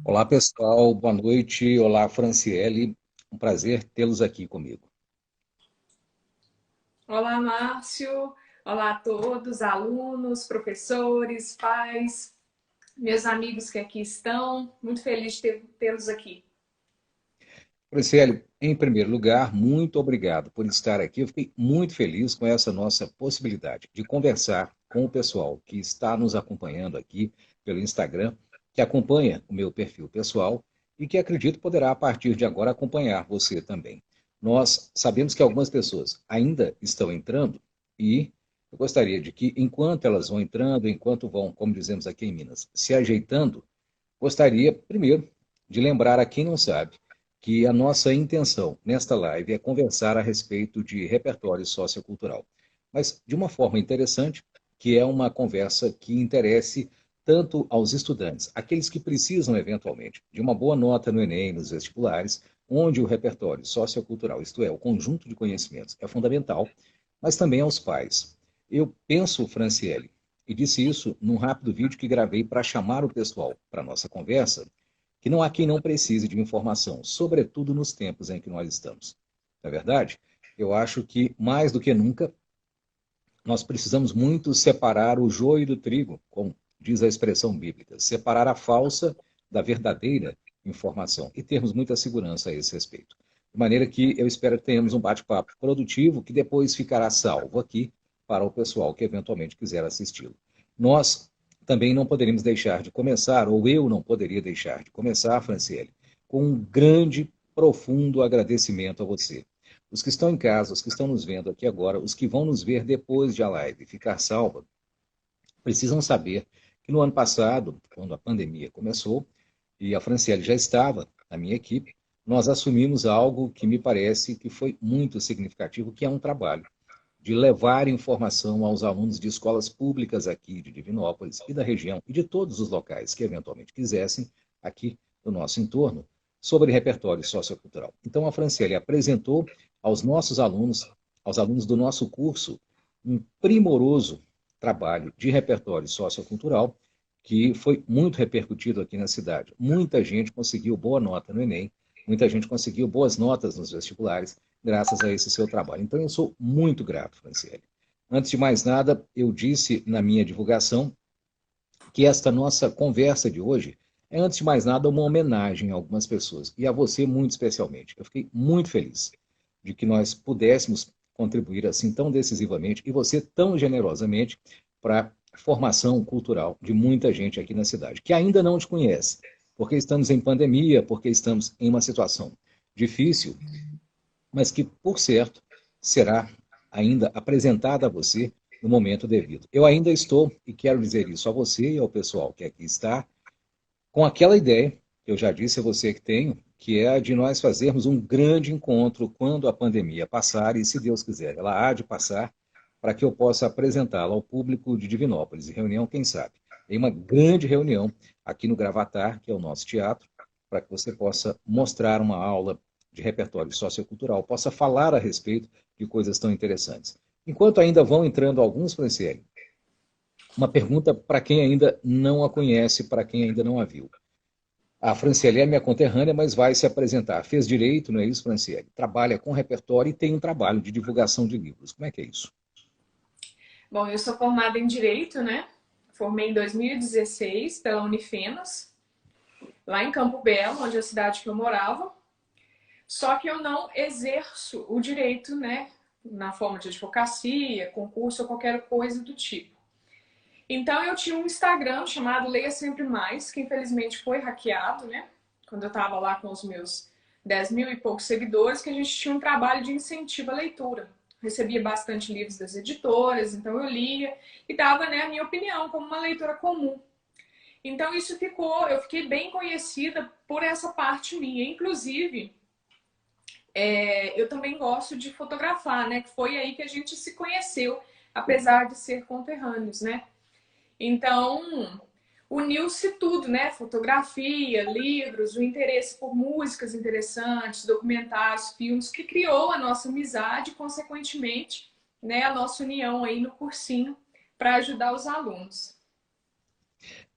Olá, pessoal. Boa noite. Olá, Franciele. Um prazer tê-los aqui comigo. Olá, Márcio. Olá a todos, alunos, professores, pais, meus amigos que aqui estão. Muito feliz de tê-los aqui. Franciele, em primeiro lugar, muito obrigado por estar aqui. Eu fiquei muito feliz com essa nossa possibilidade de conversar com o pessoal que está nos acompanhando aqui pelo Instagram, que acompanha o meu perfil pessoal e que acredito poderá, a partir de agora, acompanhar você também. Nós sabemos que algumas pessoas ainda estão entrando e eu gostaria de que, enquanto elas vão entrando, enquanto vão, como dizemos aqui em Minas, se ajeitando, gostaria, primeiro, de lembrar a quem não sabe que a nossa intenção nesta live é conversar a respeito de repertório sociocultural, mas de uma forma interessante, que é uma conversa que interesse tanto aos estudantes, aqueles que precisam eventualmente de uma boa nota no Enem, nos vestibulares, onde o repertório sociocultural, isto é, o conjunto de conhecimentos, é fundamental, mas também aos pais. Eu penso, Franciele, e disse isso num rápido vídeo que gravei para chamar o pessoal para a nossa conversa, que não há quem não precise de informação, sobretudo nos tempos em que nós estamos. Não é verdade? Eu acho que, mais do que nunca, nós precisamos muito separar o joio do trigo, como diz a expressão bíblica, separar a falsa da verdadeira informação e termos muita segurança a esse respeito. De maneira que eu espero que tenhamos um bate-papo produtivo que depois ficará salvo aqui para o pessoal que eventualmente quiser assisti-lo. Nós também não poderíamos deixar de começar, ou eu não poderia deixar de começar, Franciele, com um grande, profundo agradecimento a você. Os que estão em casa, os que estão nos vendo aqui agora, os que vão nos ver depois de a live ficar salva, precisam saber que no ano passado, quando a pandemia começou, e a Franciele já estava na minha equipe, nós assumimos algo que me parece que foi muito significativo, que é um trabalho de levar informação aos alunos de escolas públicas aqui de Divinópolis e da região e de todos os locais que eventualmente quisessem aqui no nosso entorno sobre repertório sociocultural. Então a Franciele apresentou aos alunos do nosso curso, um primoroso trabalho de repertório sociocultural que foi muito repercutido aqui na cidade. Muita gente conseguiu boa nota no Enem, muita gente conseguiu boas notas nos vestibulares, graças a esse seu trabalho. Então, eu sou muito grato, Franciele. Antes de mais nada, eu disse na minha divulgação que esta nossa conversa de hoje é, antes de mais nada, uma homenagem a algumas pessoas, e a você muito especialmente. Eu fiquei muito feliz de que nós pudéssemos contribuir assim tão decisivamente, e você tão generosamente, para a formação cultural de muita gente aqui na cidade, que ainda não te conhece, porque estamos em pandemia, porque estamos em uma situação difícil, mas que, por certo, será ainda apresentada a você no momento devido. Eu ainda estou, e quero dizer isso a você e ao pessoal que aqui está, com aquela ideia, que eu já disse a você que tenho, que é a de nós fazermos um grande encontro quando a pandemia passar, e se Deus quiser, ela há de passar, para que eu possa apresentá-la ao público de Divinópolis, em reunião, quem sabe. Tem uma grande reunião aqui no Gravatar, que é o nosso teatro, para que você possa mostrar uma aula de repertório sociocultural, possa falar a respeito de coisas tão interessantes. Enquanto ainda vão entrando alguns, Franciele, uma pergunta para quem ainda não a conhece, para quem ainda não a viu. A Franciele é minha conterrânea, mas vai se apresentar. Fez direito, não é isso, Franciele? Trabalha com repertório e tem um trabalho de divulgação de livros. Como é que é isso? Bom, eu sou formada em Direito, né? Formei em 2016 pela Unifenas, lá em Campo Belo, onde é a cidade que eu morava. Só que eu não exerço o direito, né? Na forma de advocacia, concurso ou qualquer coisa do tipo. Então eu tinha um Instagram chamado Leia Sempre Mais, que infelizmente foi hackeado, né? Quando eu estava lá com os meus 10 mil e poucos seguidores, que a gente tinha um trabalho de incentivo à leitura. Recebia bastante livros das editoras, então eu lia e dava, né, a minha opinião como uma leitora comum. Então isso ficou, eu fiquei bem conhecida por essa parte minha. Inclusive, eu também gosto de fotografar, né? Que foi aí que a gente se conheceu, apesar de ser conterrâneos, né? Então, uniu-se tudo, né? Fotografia, livros, o interesse por músicas interessantes, documentários, filmes, que criou a nossa amizade e, consequentemente, né, a nossa união aí no cursinho para ajudar os alunos.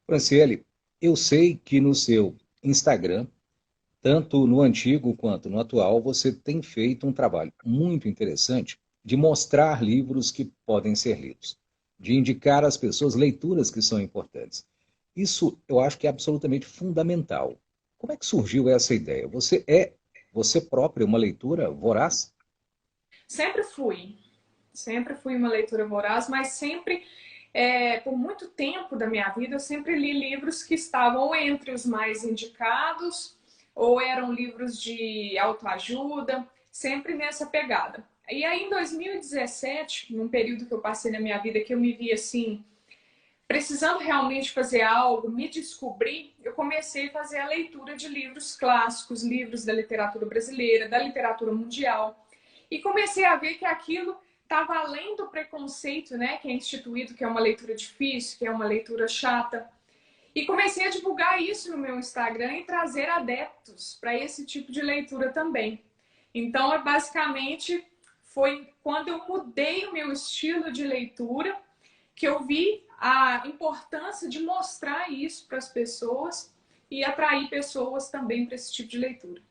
Franciele, eu sei que no seu Instagram, tanto no antigo quanto no atual, você tem feito um trabalho muito interessante de mostrar livros que podem ser lidos, de indicar às pessoas leituras que são importantes. Isso eu acho que é absolutamente fundamental. Como é que surgiu essa ideia? Você própria uma leitura voraz? Sempre fui. Sempre fui uma leitura voraz, mas sempre, por muito tempo da minha vida, eu sempre li livros que estavam entre os mais indicados, ou eram livros de autoajuda, sempre nessa pegada. E aí, em 2017, num período que eu passei na minha vida que eu me vi assim, precisando realmente fazer algo, me descobrir, eu comecei a fazer a leitura de livros clássicos, livros da literatura brasileira, da literatura mundial. E comecei a ver que aquilo estava além do preconceito, né, que é instituído, que é uma leitura difícil, que é uma leitura chata. E comecei a divulgar isso no meu Instagram e trazer adeptos para esse tipo de leitura também. Então, basicamente, foi quando eu mudei o meu estilo de leitura que eu vi a importância de mostrar isso para as pessoas e atrair pessoas também para esse tipo de leitura.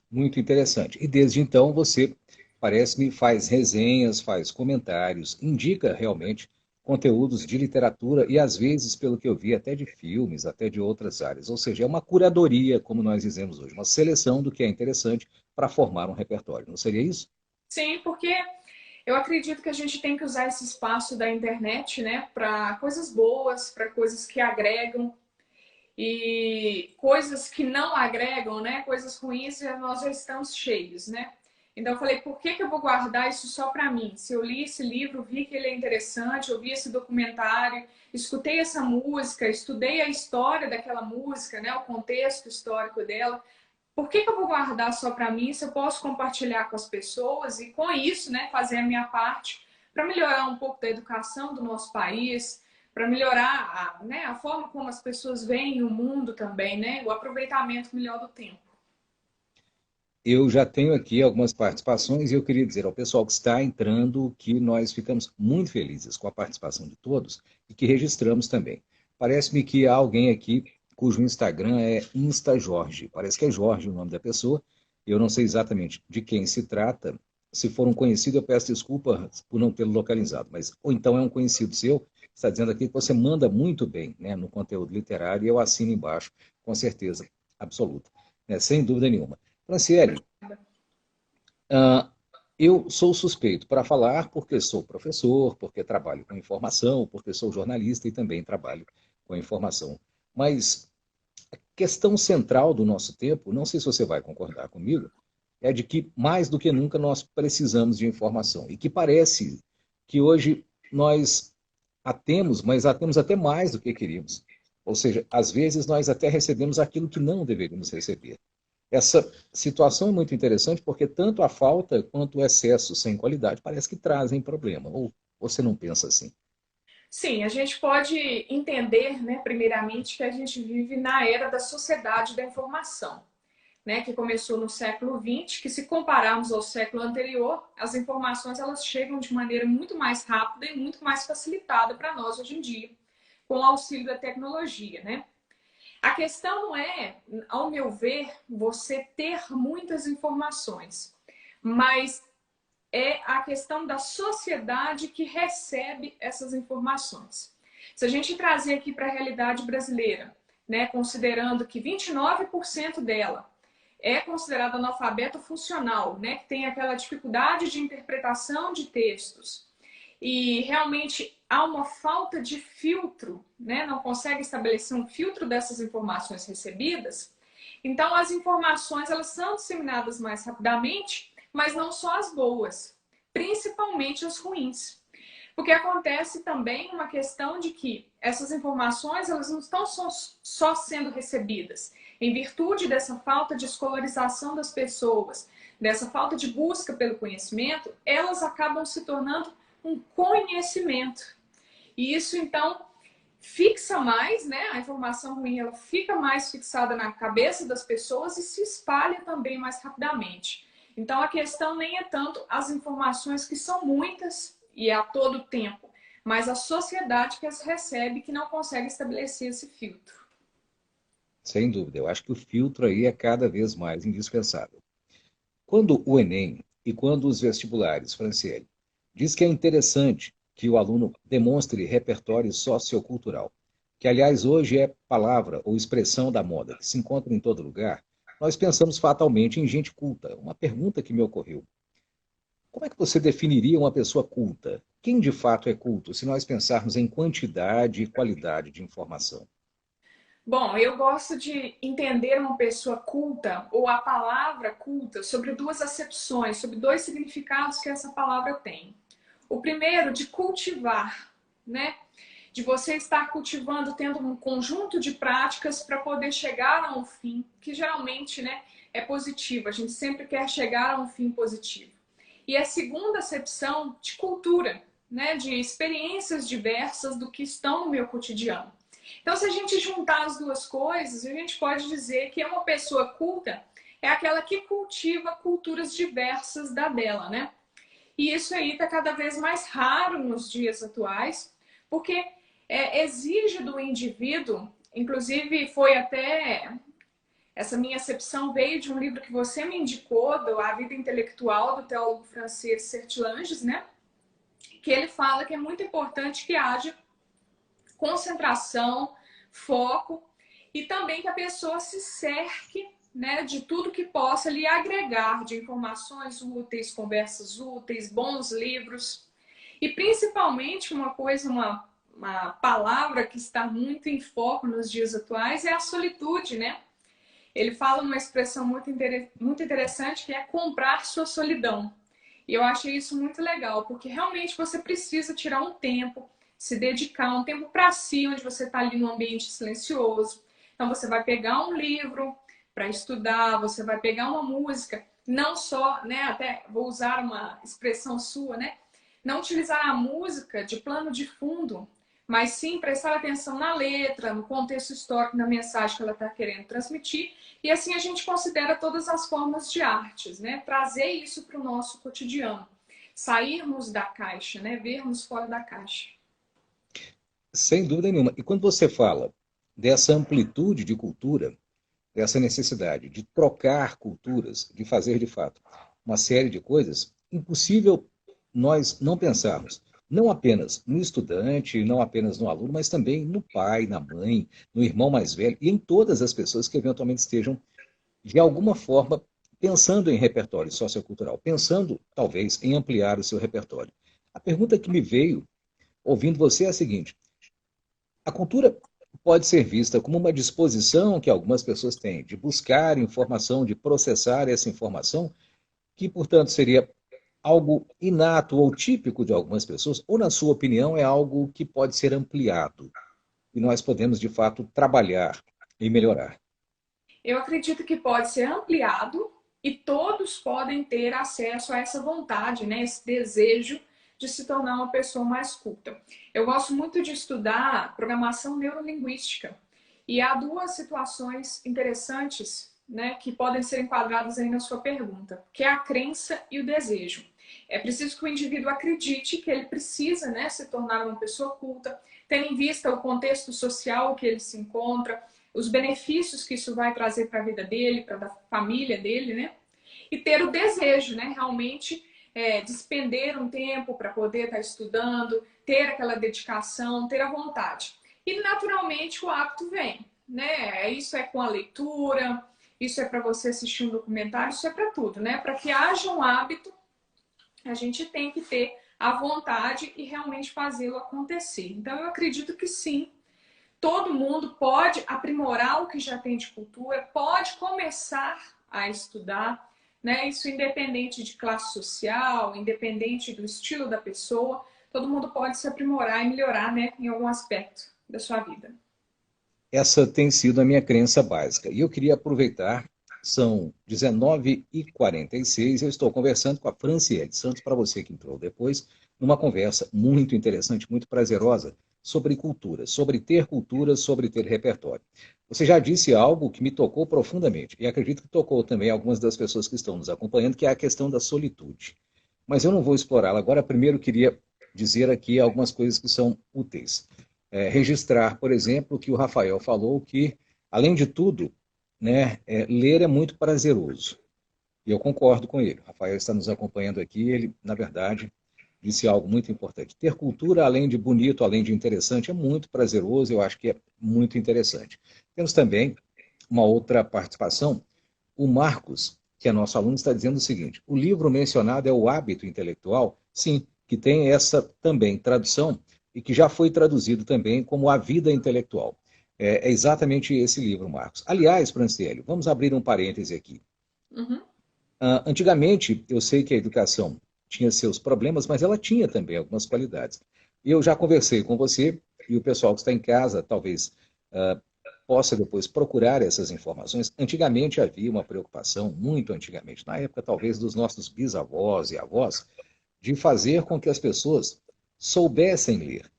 Muito interessante. E desde então você, parece-me, faz resenhas, faz comentários, indica realmente conteúdos de literatura e, às vezes, pelo que eu vi, até de filmes, até de outras áreas. Ou seja, é uma curadoria, como nós dizemos hoje, uma seleção do que é interessante para formar um repertório. Não seria isso? Sim, porque eu acredito que a gente tem que usar esse espaço da internet, né, para coisas boas, para coisas que agregam e coisas que não agregam, né, coisas ruins, nós já estamos cheios, né? Então eu falei, por que que eu vou guardar isso só para mim? Se eu li esse livro, vi que ele é interessante, eu vi esse documentário, escutei essa música, estudei a história daquela música, né, o contexto histórico dela. Por que que eu vou guardar só para mim se eu posso compartilhar com as pessoas e com isso, né, fazer a minha parte para melhorar um pouco da educação do nosso país, para melhorar né, a forma como as pessoas veem o mundo também, né, o aproveitamento melhor do tempo. Eu já tenho aqui algumas participações e eu queria dizer ao pessoal que está entrando que nós ficamos muito felizes com a participação de todos e que registramos também. Parece-me que há alguém aqui cujo Instagram é InstaJorge. Parece que é Jorge o nome da pessoa. Eu não sei exatamente de quem se trata. Se for um conhecido, eu peço desculpa por não tê-lo localizado. Mas, ou então é um conhecido seu, está dizendo aqui que você manda muito bem, né, no conteúdo literário, e eu assino embaixo, com certeza absoluta, né, sem dúvida nenhuma. Franciele, ah, eu sou suspeito para falar porque sou professor, porque trabalho com informação, porque sou jornalista e também trabalho com informação. Mas a questão central do nosso tempo, não sei se você vai concordar comigo, é de que mais do que nunca nós precisamos de informação e que parece que hoje nós a temos, mas a temos até mais do que queríamos. Ou seja, às vezes nós até recebemos aquilo que não deveríamos receber. Essa situação é muito interessante porque tanto a falta quanto o excesso sem qualidade parece que trazem problema. Ou você não pensa assim? Sim, a gente pode entender, né, primeiramente, que a gente vive na era da sociedade da informação, né, que começou no século XX, que se compararmos ao século anterior, as informações elas chegam de maneira muito mais rápida e muito mais facilitada para nós hoje em dia, com o auxílio da tecnologia, né? A questão não é, ao meu ver, você ter muitas informações, mas é a questão da sociedade que recebe essas informações. Se a gente trazer aqui para a realidade brasileira, né, considerando que 29% dela é considerada analfabeto funcional, né, que tem aquela dificuldade de interpretação de textos, e realmente há uma falta de filtro, né, não consegue estabelecer um filtro dessas informações recebidas, então as informações elas são disseminadas mais rapidamente, mas não só as boas, principalmente as ruins. Porque acontece também uma questão de que essas informações elas não estão só sendo recebidas em virtude dessa falta de escolarização das pessoas, dessa falta de busca pelo conhecimento, elas acabam se tornando um conhecimento. E isso então fixa mais, né? A informação ruim ela fica mais fixada na cabeça das pessoas e se espalha também mais rapidamente. Então a questão nem é tanto as informações que são muitas e a todo tempo, mas a sociedade que as recebe que não consegue estabelecer esse filtro. Sem dúvida, eu acho que o filtro aí é cada vez mais indispensável. Quando o Enem e quando os vestibulares, Franciele, diz que é interessante que o aluno demonstre repertório sociocultural, que aliás hoje é palavra ou expressão da moda, que se encontra em todo lugar, nós pensamos fatalmente em gente culta. Uma pergunta que me ocorreu: como é que você definiria uma pessoa culta? Quem de fato é culto, se nós pensarmos em quantidade e qualidade de informação? Bom, eu gosto de entender uma pessoa culta ou a palavra culta sobre duas acepções, sobre dois significados que essa palavra tem. O primeiro, de cultivar, né? De você estar cultivando, tendo um conjunto de práticas para poder chegar a um fim, que geralmente, né, é positivo. A gente sempre quer chegar a um fim positivo. E a segunda acepção de cultura, né, de experiências diversas do que estão no meu cotidiano. Então, se a gente juntar as duas coisas, a gente pode dizer que uma pessoa culta é aquela que cultiva culturas diversas da dela, né? E isso aí está cada vez mais raro nos dias atuais, porque exige do indivíduo, inclusive foi até essa minha acepção veio de um livro que você me indicou, do A Vida Intelectual, do teólogo francês Sertilanges, né? Que ele fala que é muito importante que haja concentração, foco e também que a pessoa se cerque, né, de tudo que possa lhe agregar de informações úteis, conversas úteis, bons livros e principalmente uma coisa, uma palavra que está muito em foco nos dias atuais é a solitude, né? Ele fala uma expressão muito interessante que é comprar sua solidão. E eu achei isso muito legal, porque realmente você precisa tirar um tempo, se dedicar um tempo para si, onde você está ali num ambiente silencioso. Então você vai pegar um livro para estudar, você vai pegar uma música, não só, né, até vou usar uma expressão sua, né, não utilizar a música de plano de fundo, mas sim prestar atenção na letra, no contexto histórico, na mensagem que ela está querendo transmitir. E assim a gente considera todas as formas de artes, né? Trazer isso para o nosso cotidiano. Sairmos da caixa, né? Vermos fora da caixa. Sem dúvida nenhuma. E quando você fala dessa amplitude de cultura, dessa necessidade de trocar culturas, de fazer de fato uma série de coisas, impossível nós não pensarmos não apenas no estudante, não apenas no aluno, mas também no pai, na mãe, no irmão mais velho e em todas as pessoas que eventualmente estejam, de alguma forma, pensando em repertório sociocultural, pensando, talvez, em ampliar o seu repertório. A pergunta que me veio ouvindo você é a seguinte: a cultura pode ser vista como uma disposição que algumas pessoas têm de buscar informação, de processar essa informação, que, portanto, seria algo inato ou típico de algumas pessoas, ou, na sua opinião, é algo que pode ser ampliado e nós podemos, de fato, trabalhar e melhorar. Eu acredito que pode ser ampliado e todos podem ter acesso a essa vontade, né? Esse desejo de se tornar uma pessoa mais culta. Eu gosto muito de estudar programação neurolinguística e há duas situações interessantes, né, que podem ser enquadradas aí na sua pergunta, que é a crença e o desejo. É preciso que o indivíduo acredite que ele precisa, né, se tornar uma pessoa culta, tendo em vista o contexto social que ele se encontra, os benefícios que isso vai trazer para a vida dele, para a família dele, né? E ter o desejo, né? Realmente despender um tempo para poder estar estudando, ter aquela dedicação, ter a vontade. E naturalmente o hábito vem, né? Isso é com a leitura, isso é para você assistir um documentário, isso é para tudo, né? Para que haja um hábito, a gente tem que ter a vontade e realmente fazê-lo acontecer. Então eu acredito que sim, todo mundo pode aprimorar o que já tem de cultura, pode começar a estudar, né? Isso independente de classe social, independente do estilo da pessoa, todo mundo pode se aprimorar e melhorar, né, em algum aspecto da sua vida. Essa tem sido a minha crença básica. E eu queria aproveitar, são 19h46, eu estou conversando com a Franciele Santos, para você que entrou depois, numa conversa muito interessante, muito prazerosa, sobre cultura, sobre ter repertório. Você já disse algo que me tocou profundamente, e acredito que tocou também algumas das pessoas que estão nos acompanhando, que é a questão da solitude. Mas eu não vou explorá-la agora, primeiro queria dizer aqui algumas coisas que são úteis. Registrar, por exemplo, que o Rafael falou que Além de tudo, né, ler é muito prazeroso. E eu concordo com ele. O Rafael está nos acompanhando aqui, ele, na verdade, disse algo muito importante. Ter cultura, além de bonito, além de interessante, é muito prazeroso, eu acho que é muito interessante. Temos também uma outra participação. O Marcos, que é nosso aluno, está dizendo o seguinte: o livro mencionado é O Hábito Intelectual? Sim, que tem essa também tradução e que já foi traduzido também como A Vida Intelectual. É exatamente esse livro, Marcos. Aliás, Franciele, vamos abrir um parêntese aqui. Uhum. Antigamente, eu sei que a educação tinha seus problemas, mas ela tinha também algumas qualidades. Eu já conversei com você e o pessoal que está em casa, talvez possa depois procurar essas informações. Antigamente havia uma preocupação, muito antigamente, na época talvez dos nossos bisavós e avós, de fazer com que as pessoas soubessem ler,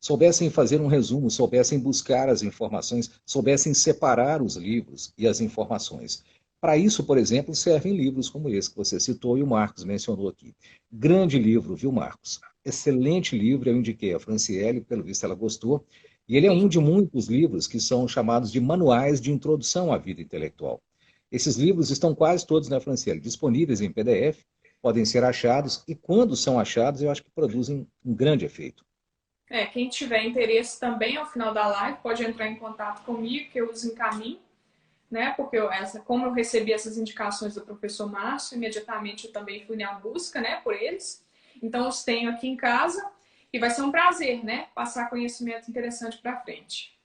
soubessem fazer um resumo, soubessem buscar as informações, soubessem separar os livros e as informações. Para isso, por exemplo, servem livros como esse que você citou e o Marcos mencionou aqui. Grande livro, viu, Marcos? Excelente livro, eu indiquei a Franciele, pelo visto ela gostou, e ele é um Sim. de muitos livros que são chamados de manuais de introdução à vida intelectual. Esses livros estão quase todos, né, Franciele, disponíveis em PDF, podem ser achados, e quando são achados, eu acho que produzem um grande efeito. Quem tiver interesse também ao final da live pode entrar em contato comigo, que eu os encaminho, né? Porque como eu recebi essas indicações do professor Márcio, imediatamente eu também fui na busca, né, por eles. Então os tenho aqui em casa e vai ser um prazer, né, passar conhecimento interessante para frente.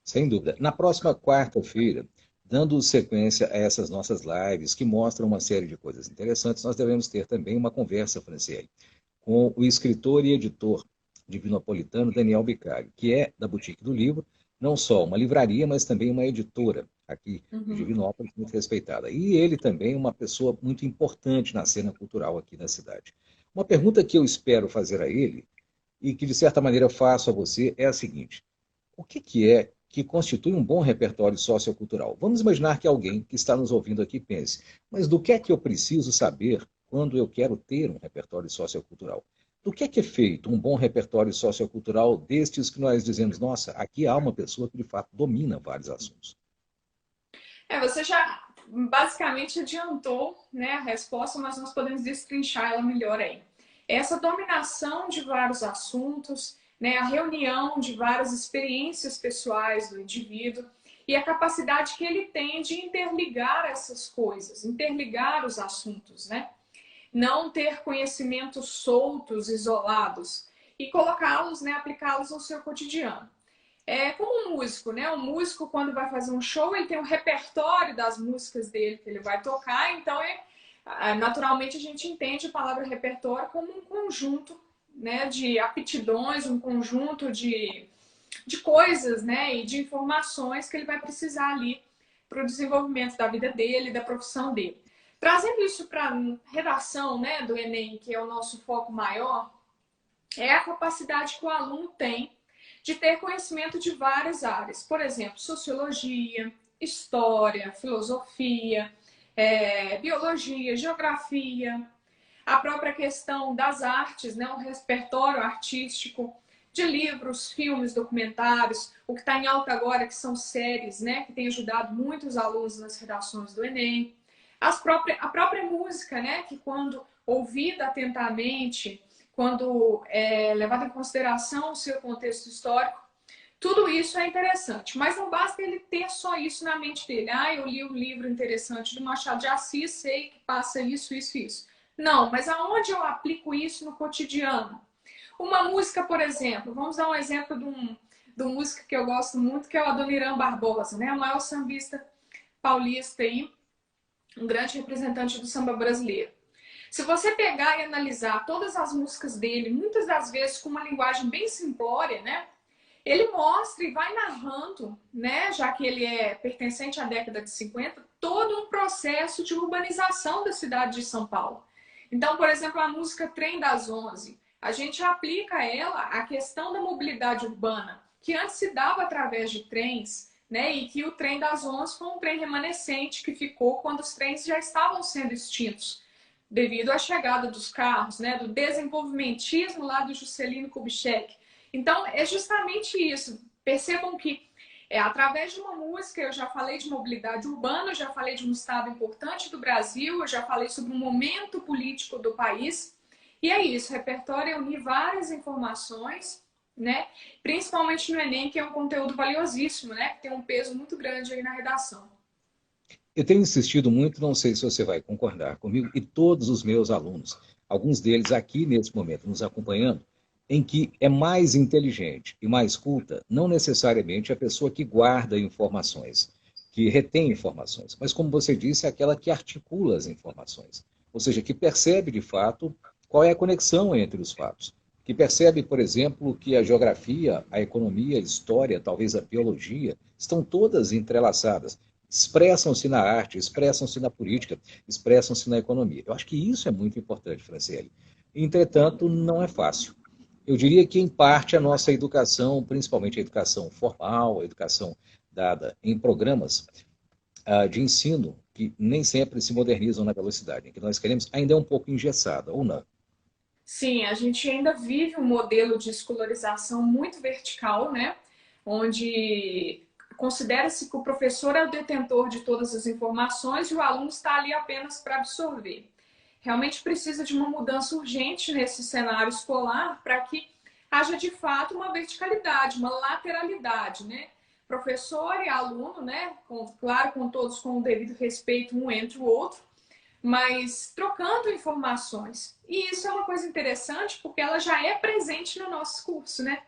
Sem dúvida. Na próxima quarta-feira, dando sequência a essas nossas lives que mostram uma série de coisas interessantes, nós devemos ter também uma conversa, Franciele, com o escritor e editor divinopolitano Daniel Bicalho, que é da Boutique do Livro, não só uma livraria, mas também uma editora aqui de Uhum. Divinópolis, muito respeitada. E ele também é uma pessoa muito importante na cena cultural aqui da cidade. Uma pergunta que eu espero fazer a ele, e que de certa maneira eu faço a você, é a seguinte: o que é que constitui um bom repertório sociocultural? Vamos imaginar que alguém que está nos ouvindo aqui pense, mas do que é que eu preciso saber quando eu quero ter um repertório sociocultural? Do que é feito um bom repertório sociocultural destes que nós dizemos, nossa, aqui há uma pessoa que de fato domina vários assuntos? Você já basicamente adiantou, né, a resposta, mas nós podemos destrinchar ela melhor aí. Essa dominação de vários assuntos, né, a reunião de várias experiências pessoais do indivíduo e a capacidade que ele tem de interligar essas coisas, interligar os assuntos, né? Não ter conhecimentos soltos, isolados e colocá-los, né, aplicá-los ao seu cotidiano. É como um músico, né? O músico, quando vai fazer um show, ele tem um repertório das músicas dele que ele vai tocar, então naturalmente a gente entende a palavra repertório como um conjunto, né, de aptidões, um conjunto de coisas, né, e de informações que ele vai precisar ali para o desenvolvimento da vida dele, da profissão dele. Trazendo isso para a redação, né, do Enem, que é o nosso foco maior, é a capacidade que o aluno tem de ter conhecimento de várias áreas. Por exemplo, sociologia, história, filosofia, biologia, geografia, a própria questão das artes, né, o repertório artístico de livros, filmes, documentários, o que está em alta agora, que são séries, né, que tem ajudado muitos alunos nas redações do Enem. A própria música, né, que quando ouvida atentamente, quando levada em consideração o seu contexto histórico, tudo isso é interessante, mas não basta ele ter só isso na mente dele. Eu li um livro interessante do Machado de Assis, sei que passa isso, isso, isso. Não, mas aonde eu aplico isso no cotidiano? Uma música, por exemplo, vamos dar um exemplo de um músico que eu gosto muito, que é o Adoniran Barbosa, né? O maior sambista paulista aí, um grande representante do samba brasileiro. Se você pegar e analisar todas as músicas dele, muitas das vezes com uma linguagem bem simplória, né? Ele mostra e vai narrando, né, já que ele é pertencente à década de 50, todo um processo de urbanização da cidade de São Paulo. Então, por exemplo, a música Trem das Onze, a gente aplica a ela a questão da mobilidade urbana, que antes se dava através de trens, né, e que o Trem das Onze foi um trem remanescente que ficou quando os trens já estavam sendo extintos, devido à chegada dos carros, né, do desenvolvimentismo lá do Juscelino Kubitschek. Então, é justamente isso. Percebam que Através de uma música, eu já falei de mobilidade urbana, eu já falei de um estado importante do Brasil, eu já falei sobre um momento político do país. E é isso, o repertório é unir várias informações, né? Principalmente no Enem, que é um conteúdo valiosíssimo, né? Que tem um peso muito grande aí na redação. Eu tenho insistido muito, não sei se você vai concordar comigo, e todos os meus alunos, alguns deles aqui nesse momento nos acompanhando, em que é mais inteligente e mais culta, não necessariamente a pessoa que guarda informações, que retém informações, mas como você disse, é aquela que articula as informações, ou seja, que percebe de fato qual é a conexão entre os fatos, que percebe, por exemplo, que a geografia, a economia, a história, talvez a biologia, estão todas entrelaçadas, expressam-se na arte, expressam-se na política, expressam-se na economia. Eu acho que isso é muito importante, Franciele. Entretanto, não é fácil. Eu diria que, em parte, a nossa educação, principalmente a educação formal, a educação dada em programas de ensino, que nem sempre se modernizam na velocidade em que nós queremos, ainda é um pouco engessada, ou não? Sim, a gente ainda vive um modelo de escolarização muito vertical, né? Onde considera-se que o professor é o detentor de todas as informações e o aluno está ali apenas para absorver. Realmente precisa de uma mudança urgente nesse cenário escolar para que haja de fato uma verticalidade, uma lateralidade, né? Professor e aluno, né? Claro, com todos com o devido respeito um entre o outro, mas trocando informações. E isso é uma coisa interessante porque ela já é presente no nosso curso, né?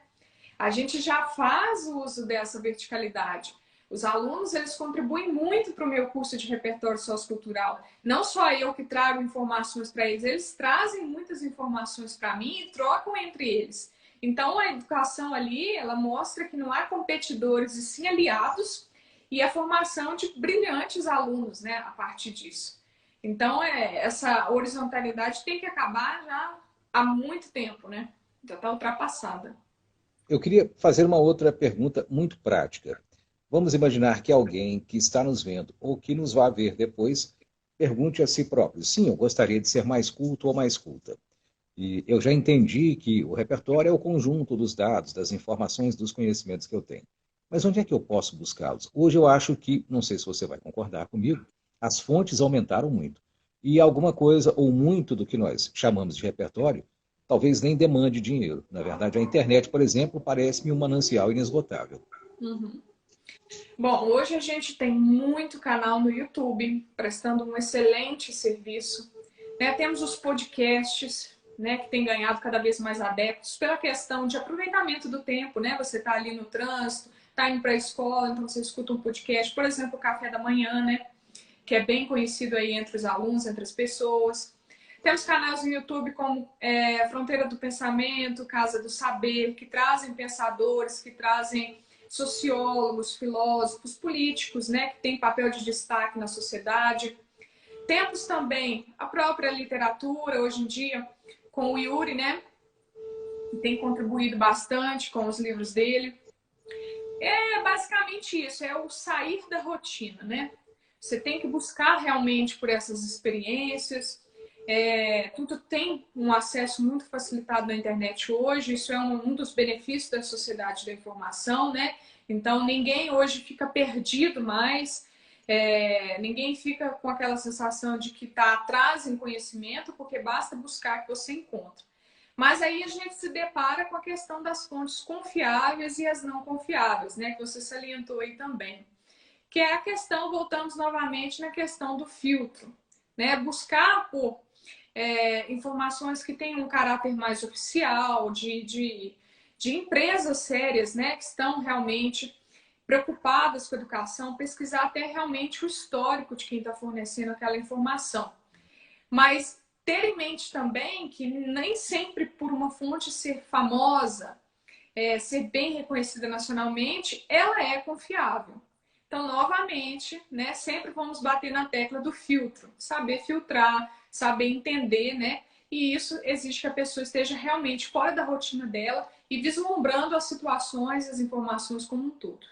A gente já faz uso dessa verticalidade. Os alunos, eles contribuem muito para o meu curso de repertório sociocultural. Não só eu que trago informações para eles, eles trazem muitas informações para mim e trocam entre eles. Então, a educação ali, ela mostra que não há competidores e sim aliados e a formação de brilhantes alunos, né, a partir disso. Então, essa horizontalidade tem que acabar já há muito tempo, né? Já está ultrapassada. Eu queria fazer uma outra pergunta muito prática. Vamos imaginar que alguém que está nos vendo ou que nos vai ver depois pergunte a si próprio: sim, eu gostaria de ser mais culto ou mais culta. E eu já entendi que o repertório é o conjunto dos dados, das informações, dos conhecimentos que eu tenho. Mas onde é que eu posso buscá-los? Hoje eu acho que, não sei se você vai concordar comigo, as fontes aumentaram muito. E alguma coisa ou muito do que nós chamamos de repertório talvez nem demande dinheiro. Na verdade, a internet, por exemplo, parece-me um manancial inesgotável. Uhum. Bom, hoje a gente tem muito canal no YouTube prestando um excelente serviço, né? Temos os podcasts, né, que tem ganhado cada vez mais adeptos pela questão de aproveitamento do tempo, né? Você está ali no trânsito, está indo para a escola, então você escuta um podcast, por exemplo, o Café da Manhã, né? Que é bem conhecido aí entre os alunos, entre as pessoas. Temos canais no YouTube como Fronteira do Pensamento, Casa do Saber, que trazem pensadores, que trazem sociólogos, filósofos, políticos, né, que têm papel de destaque na sociedade. Temos também a própria literatura, hoje em dia, com o Yuri, né, que tem contribuído bastante com os livros dele. É basicamente isso, é o sair da rotina, né? Você tem que buscar realmente por essas experiências. Tudo tem um acesso muito facilitado na internet hoje, isso é um dos benefícios da sociedade da informação, né? Então, ninguém hoje fica perdido mais, ninguém fica com aquela sensação de que está atrás em conhecimento, porque basta buscar que você encontra. Mas aí a gente se depara com a questão das fontes confiáveis e as não confiáveis, né? Que você salientou aí também. Que é a questão, voltamos novamente na questão do filtro, né? Buscar por informações que tenham um caráter mais oficial, de empresas sérias, né? Que estão realmente preocupadas com a educação, pesquisar até realmente o histórico de quem está fornecendo aquela informação. Mas ter em mente também que nem sempre por uma fonte ser famosa, ser bem reconhecida nacionalmente, ela é confiável. Então, novamente, né, sempre vamos bater na tecla do filtro, saber filtrar, saber entender, né? E isso exige que a pessoa esteja realmente fora da rotina dela e vislumbrando as situações, as informações como um todo.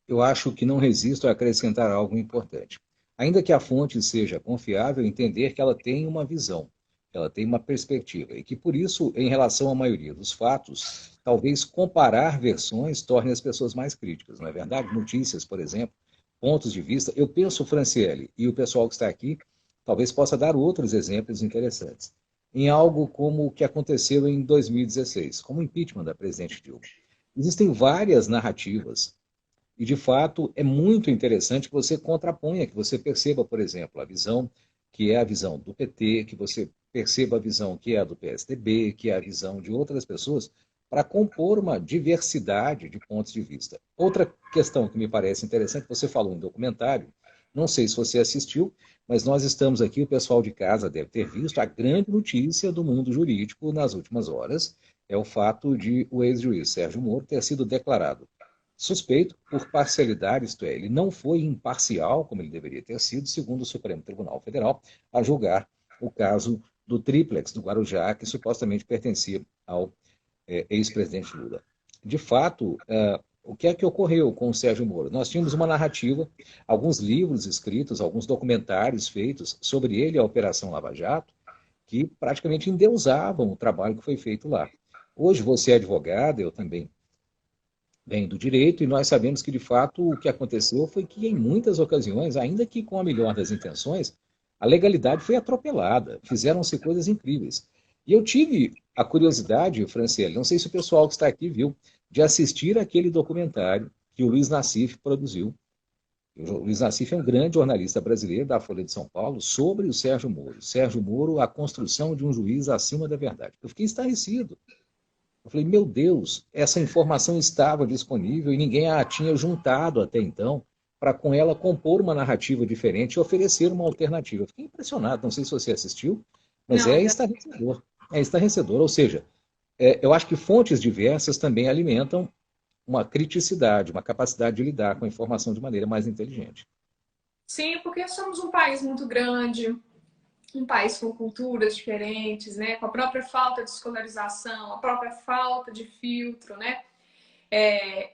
Eu acho que não resisto a acrescentar algo importante. Ainda que a fonte seja confiável, entender que ela tem uma visão. ela tem uma perspectiva, e que por isso, em relação à maioria dos fatos, talvez comparar versões torne as pessoas mais críticas, não é verdade? Notícias, por exemplo, pontos de vista. Eu penso, Franciele, e o pessoal que está aqui, talvez possa dar outros exemplos interessantes, em algo como o que aconteceu em 2016, como o impeachment da presidente Dilma. Existem várias narrativas e, de fato, é muito interessante que você contraponha, que você perceba, por exemplo, a visão que é a visão do PT, que você perceba a visão que é a do PSDB, que é a visão de outras pessoas, para compor uma diversidade de pontos de vista. Outra questão que me parece interessante, você falou em documentário, não sei se você assistiu, mas nós estamos aqui, o pessoal de casa deve ter visto, a grande notícia do mundo jurídico nas últimas horas é o fato de o ex-juiz Sérgio Moro ter sido declarado suspeito por parcialidade, isto é, ele não foi imparcial, como ele deveria ter sido, segundo o Supremo Tribunal Federal, a julgar o caso do triplex do Guarujá, que supostamente pertencia ao ex-presidente Lula. De fato, o que é que ocorreu com o Sérgio Moro? Nós tínhamos uma narrativa, alguns livros escritos, alguns documentários feitos sobre ele e a Operação Lava Jato, que praticamente endeusavam o trabalho que foi feito lá. Hoje você é advogado, eu também vem do direito, e nós sabemos que, de fato, o que aconteceu foi que, em muitas ocasiões, ainda que com a melhor das intenções, a legalidade foi atropelada, fizeram-se coisas incríveis. E eu tive a curiosidade, Franciele, não sei se o pessoal que está aqui viu, de assistir aquele documentário que o Luiz Nassif produziu. O Luiz Nassif é um grande jornalista brasileiro da Folha de São Paulo sobre o Sérgio Moro. Sérgio Moro, a construção de um juiz acima da verdade. Eu fiquei estarrecido. Eu falei, meu Deus, essa informação estava disponível e ninguém a tinha juntado até então para com ela compor uma narrativa diferente e oferecer uma alternativa. Eu fiquei impressionado, não sei se você assistiu, mas Não, é ainda. estarrecedor. É estarrecedor, ou seja, eu acho que fontes diversas também alimentam uma criticidade, uma capacidade de lidar com a informação de maneira mais inteligente. Sim, porque somos um país muito grande, um país com culturas diferentes, né? Com a própria falta de escolarização, a própria falta de filtro, né?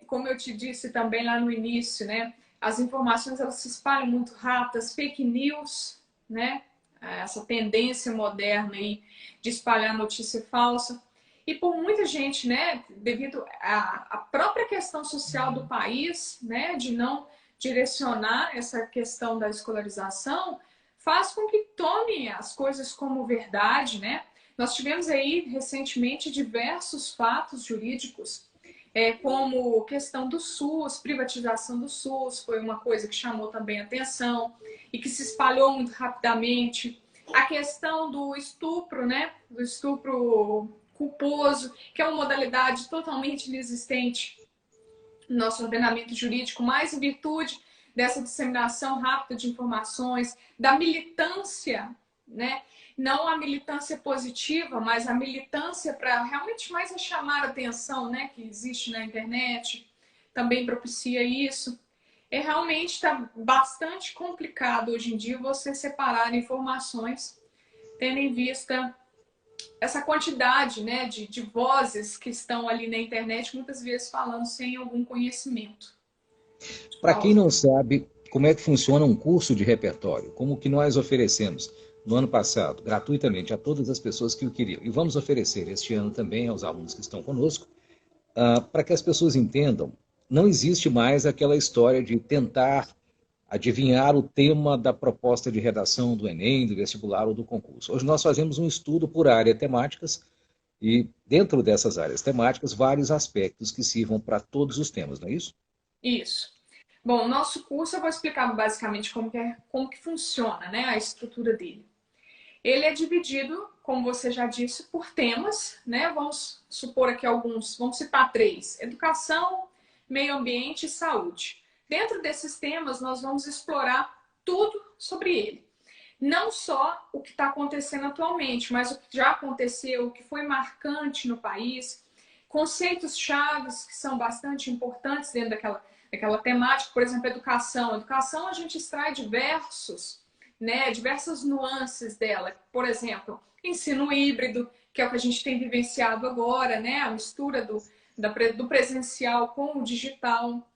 Como eu te disse também lá no início, né? As informações elas se espalham muito rápido, as fake news, né? Essa tendência moderna aí de espalhar notícia falsa. E por muita gente, né, devido à própria questão social do país, né, de não direcionar essa questão da escolarização, faz com que tome as coisas como verdade, né? Nós tivemos aí recentemente diversos fatos jurídicos, como questão do SUS, privatização do SUS, foi uma coisa que chamou também atenção e que se espalhou muito rapidamente. A questão do estupro, né? Do estupro culposo, que é uma modalidade totalmente inexistente no nosso ordenamento jurídico, mais em virtude dessa disseminação rápida de informações, da militância, né? Não a militância positiva, mas a militância para realmente mais chamar a atenção, né? Que existe na internet, também propicia isso. Realmente está bastante complicado hoje em dia você separar informações, tendo em vista essa quantidade, né, de vozes que estão ali na internet, muitas vezes falando sem algum conhecimento de Para quem causa. não sabe como é que funciona um curso de repertório, como o que nós oferecemos no ano passado, gratuitamente a todas as pessoas que o queriam, e vamos oferecer este ano também aos alunos que estão conosco, para que as pessoas entendam, não existe mais aquela história de tentar adivinhar o tema da proposta de redação do Enem, do vestibular ou do concurso. Hoje nós fazemos um estudo por área temáticas e, dentro dessas áreas temáticas, vários aspectos que sirvam para todos os temas, não é isso? Isso. Bom, o nosso curso eu vou explicar basicamente como que funciona, né, a estrutura dele. Ele é dividido, como você já disse, por temas, né? Vamos supor aqui alguns, vamos citar três: educação, meio ambiente e saúde. Dentro desses temas, nós vamos explorar tudo sobre ele. Não só o que está acontecendo atualmente, mas o que já aconteceu, o que foi marcante no país, conceitos chaves que são bastante importantes dentro daquela temática, por exemplo, educação. Educação a gente extrai diversas nuances dela. Por exemplo, ensino híbrido, que é o que a gente tem vivenciado agora, né? A mistura do presencial com o digital.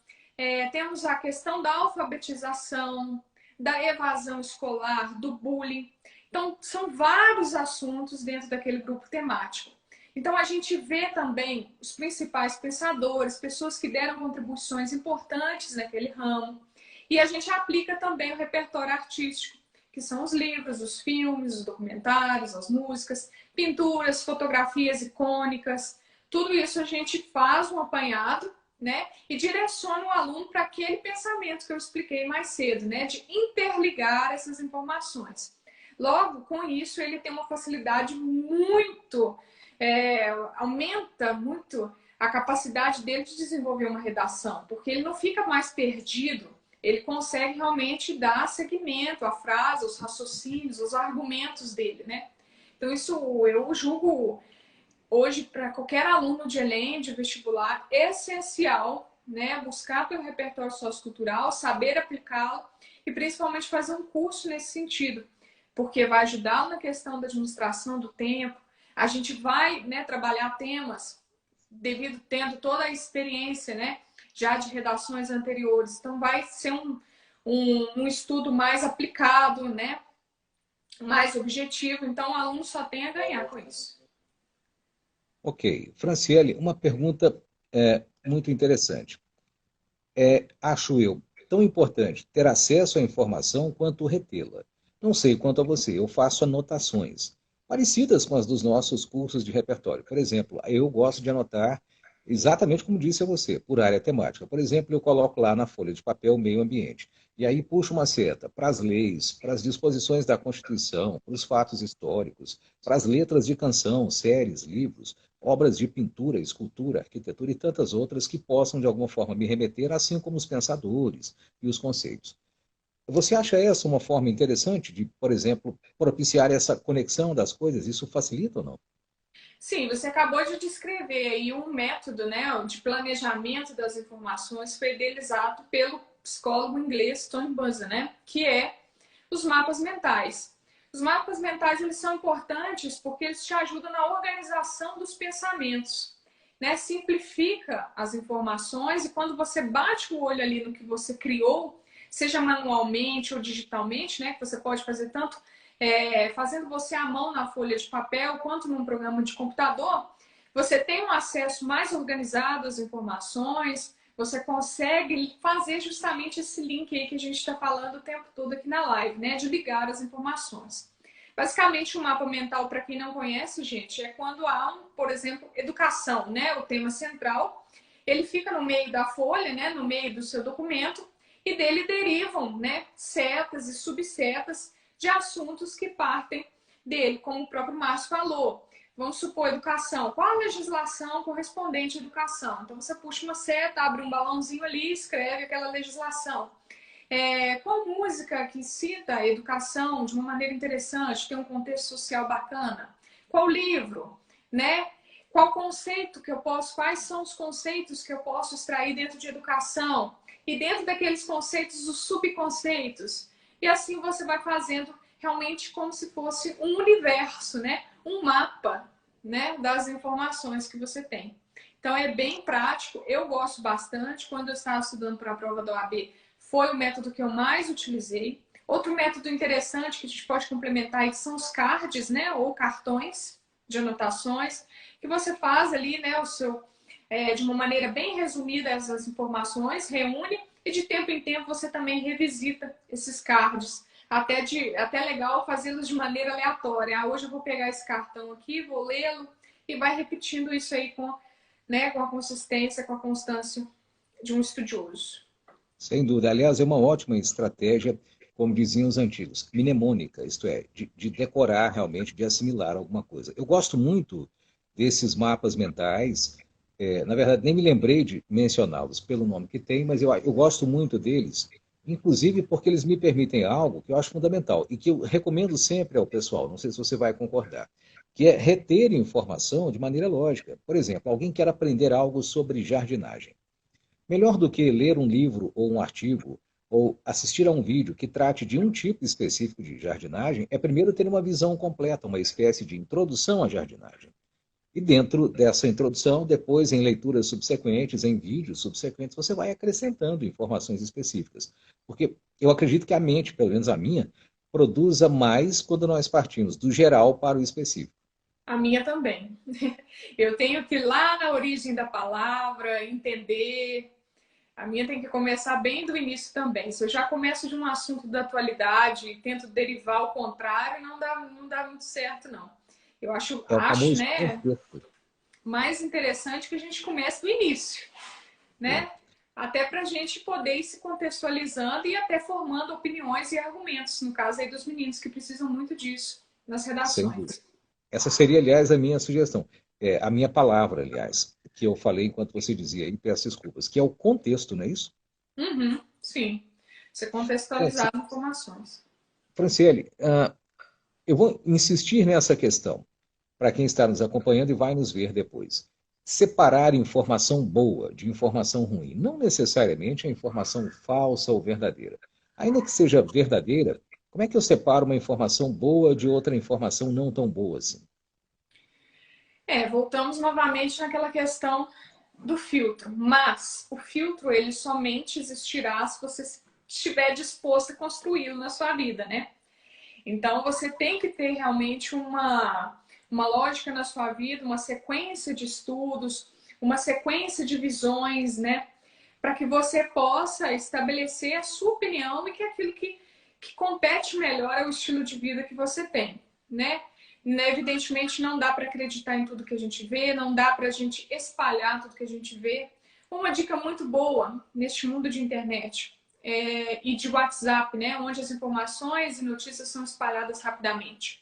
Temos a questão da alfabetização, da evasão escolar, do bullying. Então, são vários assuntos dentro daquele grupo temático. Então, a gente vê também os principais pensadores, pessoas que deram contribuições importantes naquele ramo. E a gente aplica também o repertório artístico, que são os livros, os filmes, os documentários, as músicas, pinturas, fotografias icônicas. Tudo isso a gente faz um apanhado, né? E direciona o aluno para aquele pensamento que eu expliquei mais cedo, né? De interligar essas informações. Logo, com isso, ele tem uma facilidade muito, aumenta muito a capacidade dele de desenvolver uma redação, porque ele não fica mais perdido, ele consegue realmente dar seguimento à frase, aos raciocínios, aos argumentos dele, né? Então, isso eu julgo hoje para qualquer aluno de Enem, de vestibular, essencial, né? Buscar pelo repertório sociocultural, saber aplicá-lo e principalmente fazer um curso nesse sentido, porque vai ajudá-lo na questão da administração do tempo. A gente vai, né, trabalhar temas devido tendo toda a experiência, né, já de redações anteriores. Então vai ser um estudo mais aplicado, né, mais objetivo. Então o aluno só tem a ganhar com isso. Ok. Franciele, uma pergunta muito interessante. Acho eu tão importante ter acesso à informação quanto retê-la. Não sei quanto a você, eu faço anotações parecidas com as dos nossos cursos de repertório. Por exemplo, eu gosto de anotar exatamente como disse a você, por área temática. Por exemplo, eu coloco lá na folha de papel meio ambiente. E aí puxo uma seta para as leis, para as disposições da Constituição, para os fatos históricos, para as letras de canção, séries, livros, obras de pintura, escultura, arquitetura e tantas outras que possam, de alguma forma, me remeter, assim como os pensadores e os conceitos. Você acha essa uma forma interessante de, por exemplo, propiciar essa conexão das coisas? Isso facilita ou não? Sim, você acabou de descrever aí um método, né, de planejamento das informações foi idealizado pelo psicólogo inglês Tony Buzan, né, que é os mapas mentais. Os mapas mentais eles são importantes porque eles te ajudam na organização dos pensamentos, né? Simplifica as informações e quando você bate o olho ali no que você criou, seja manualmente ou digitalmente, né? Que você pode fazer tanto fazendo você à mão na folha de papel quanto num programa de computador, você tem um acesso mais organizado às informações, você consegue fazer justamente esse link aí que a gente está falando o tempo todo aqui na live, né? De ligar as informações. Basicamente, um mapa mental, para quem não conhece, gente, é quando há, por exemplo, educação, né? O tema central, ele fica no meio da folha, né? No meio do seu documento, e dele derivam, né? Setas e subsetas de assuntos que partem dele, como o próprio Márcio falou. Vamos supor, educação. Qual a legislação correspondente à educação? Então, você puxa uma seta, abre um balãozinho ali e escreve aquela legislação. Qual música que cita a educação de uma maneira interessante, tem um contexto social bacana? Qual livro? Né? Qual conceito que eu posso, quais são os conceitos que eu posso extrair dentro de educação? E dentro daqueles conceitos, os subconceitos. E assim você vai fazendo realmente como se fosse um universo, né? Um mapa, né? Das informações que você tem. Então é bem prático, eu gosto bastante. Quando eu estava estudando para a prova da OAB, foi o método que eu mais utilizei. Outro método interessante que a gente pode complementar são os cards, né? Ou cartões de anotações, que você faz ali, né? De uma maneira bem resumida essas informações, reúne e de tempo em tempo você também revisita esses cards. Até legal fazê-los de maneira aleatória. Hoje eu vou pegar esse cartão aqui, vou lê-lo e vai repetindo isso aí com a consistência, com a constância de um estudioso. Sem dúvida. Aliás, é uma ótima estratégia, como diziam os antigos, mnemônica, isto é, de decorar realmente, de assimilar alguma coisa. Eu gosto muito desses mapas mentais. Na verdade, nem me lembrei de mencioná-los pelo nome que tem, mas eu gosto muito deles, inclusive porque eles me permitem algo que eu acho fundamental e que eu recomendo sempre ao pessoal, não sei se você vai concordar, que é reter informação de maneira lógica. Por exemplo, alguém quer aprender algo sobre jardinagem. Melhor do que ler um livro ou um artigo ou assistir a um vídeo que trate de um tipo específico de jardinagem é primeiro ter uma visão completa, uma espécie de introdução à jardinagem. E dentro dessa introdução, depois em leituras subsequentes, em vídeos subsequentes, você vai acrescentando informações específicas. Porque eu acredito que a mente, pelo menos a minha, produza mais quando nós partimos do geral para o específico. A minha também. Eu tenho que ir lá na origem da palavra, entender. A minha tem que começar bem do início também. Se eu já começo de um assunto da atualidade e tento derivar ao contrário, não dá muito certo, não. Eu É o acho, famoso né, contexto. mais interessante que a gente comece do início, É, né? Até para a gente poder ir se contextualizando e até formando opiniões e argumentos, no caso aí dos meninos que precisam muito disso nas sem dúvida. redações. Essa seria, aliás, a minha sugestão. A minha palavra, aliás, que eu falei enquanto você dizia aí, peço desculpas, que é o contexto, não é isso? Uhum, sim. Você contextualizar as informações. Franciele, eu vou insistir nessa questão para quem está nos acompanhando e vai nos ver depois. Separar informação boa de informação ruim, não necessariamente a informação falsa ou verdadeira. Ainda que seja verdadeira, como é que eu separo uma informação boa de outra informação não tão boa assim? Voltamos novamente naquela questão do filtro. Mas o filtro, ele somente existirá se você estiver disposto a construí-lo na sua vida, né? Então, você tem que ter realmente uma lógica na sua vida, uma sequência de estudos, uma sequência de visões, né? Para que você possa estabelecer a sua opinião e que aquilo que compete melhor é o estilo de vida que você tem, né? Evidentemente, não dá para acreditar em tudo que a gente vê, não dá para a gente espalhar tudo que a gente vê. Uma dica muito boa neste mundo de internet e de WhatsApp, né, onde as informações e notícias são espalhadas rapidamente.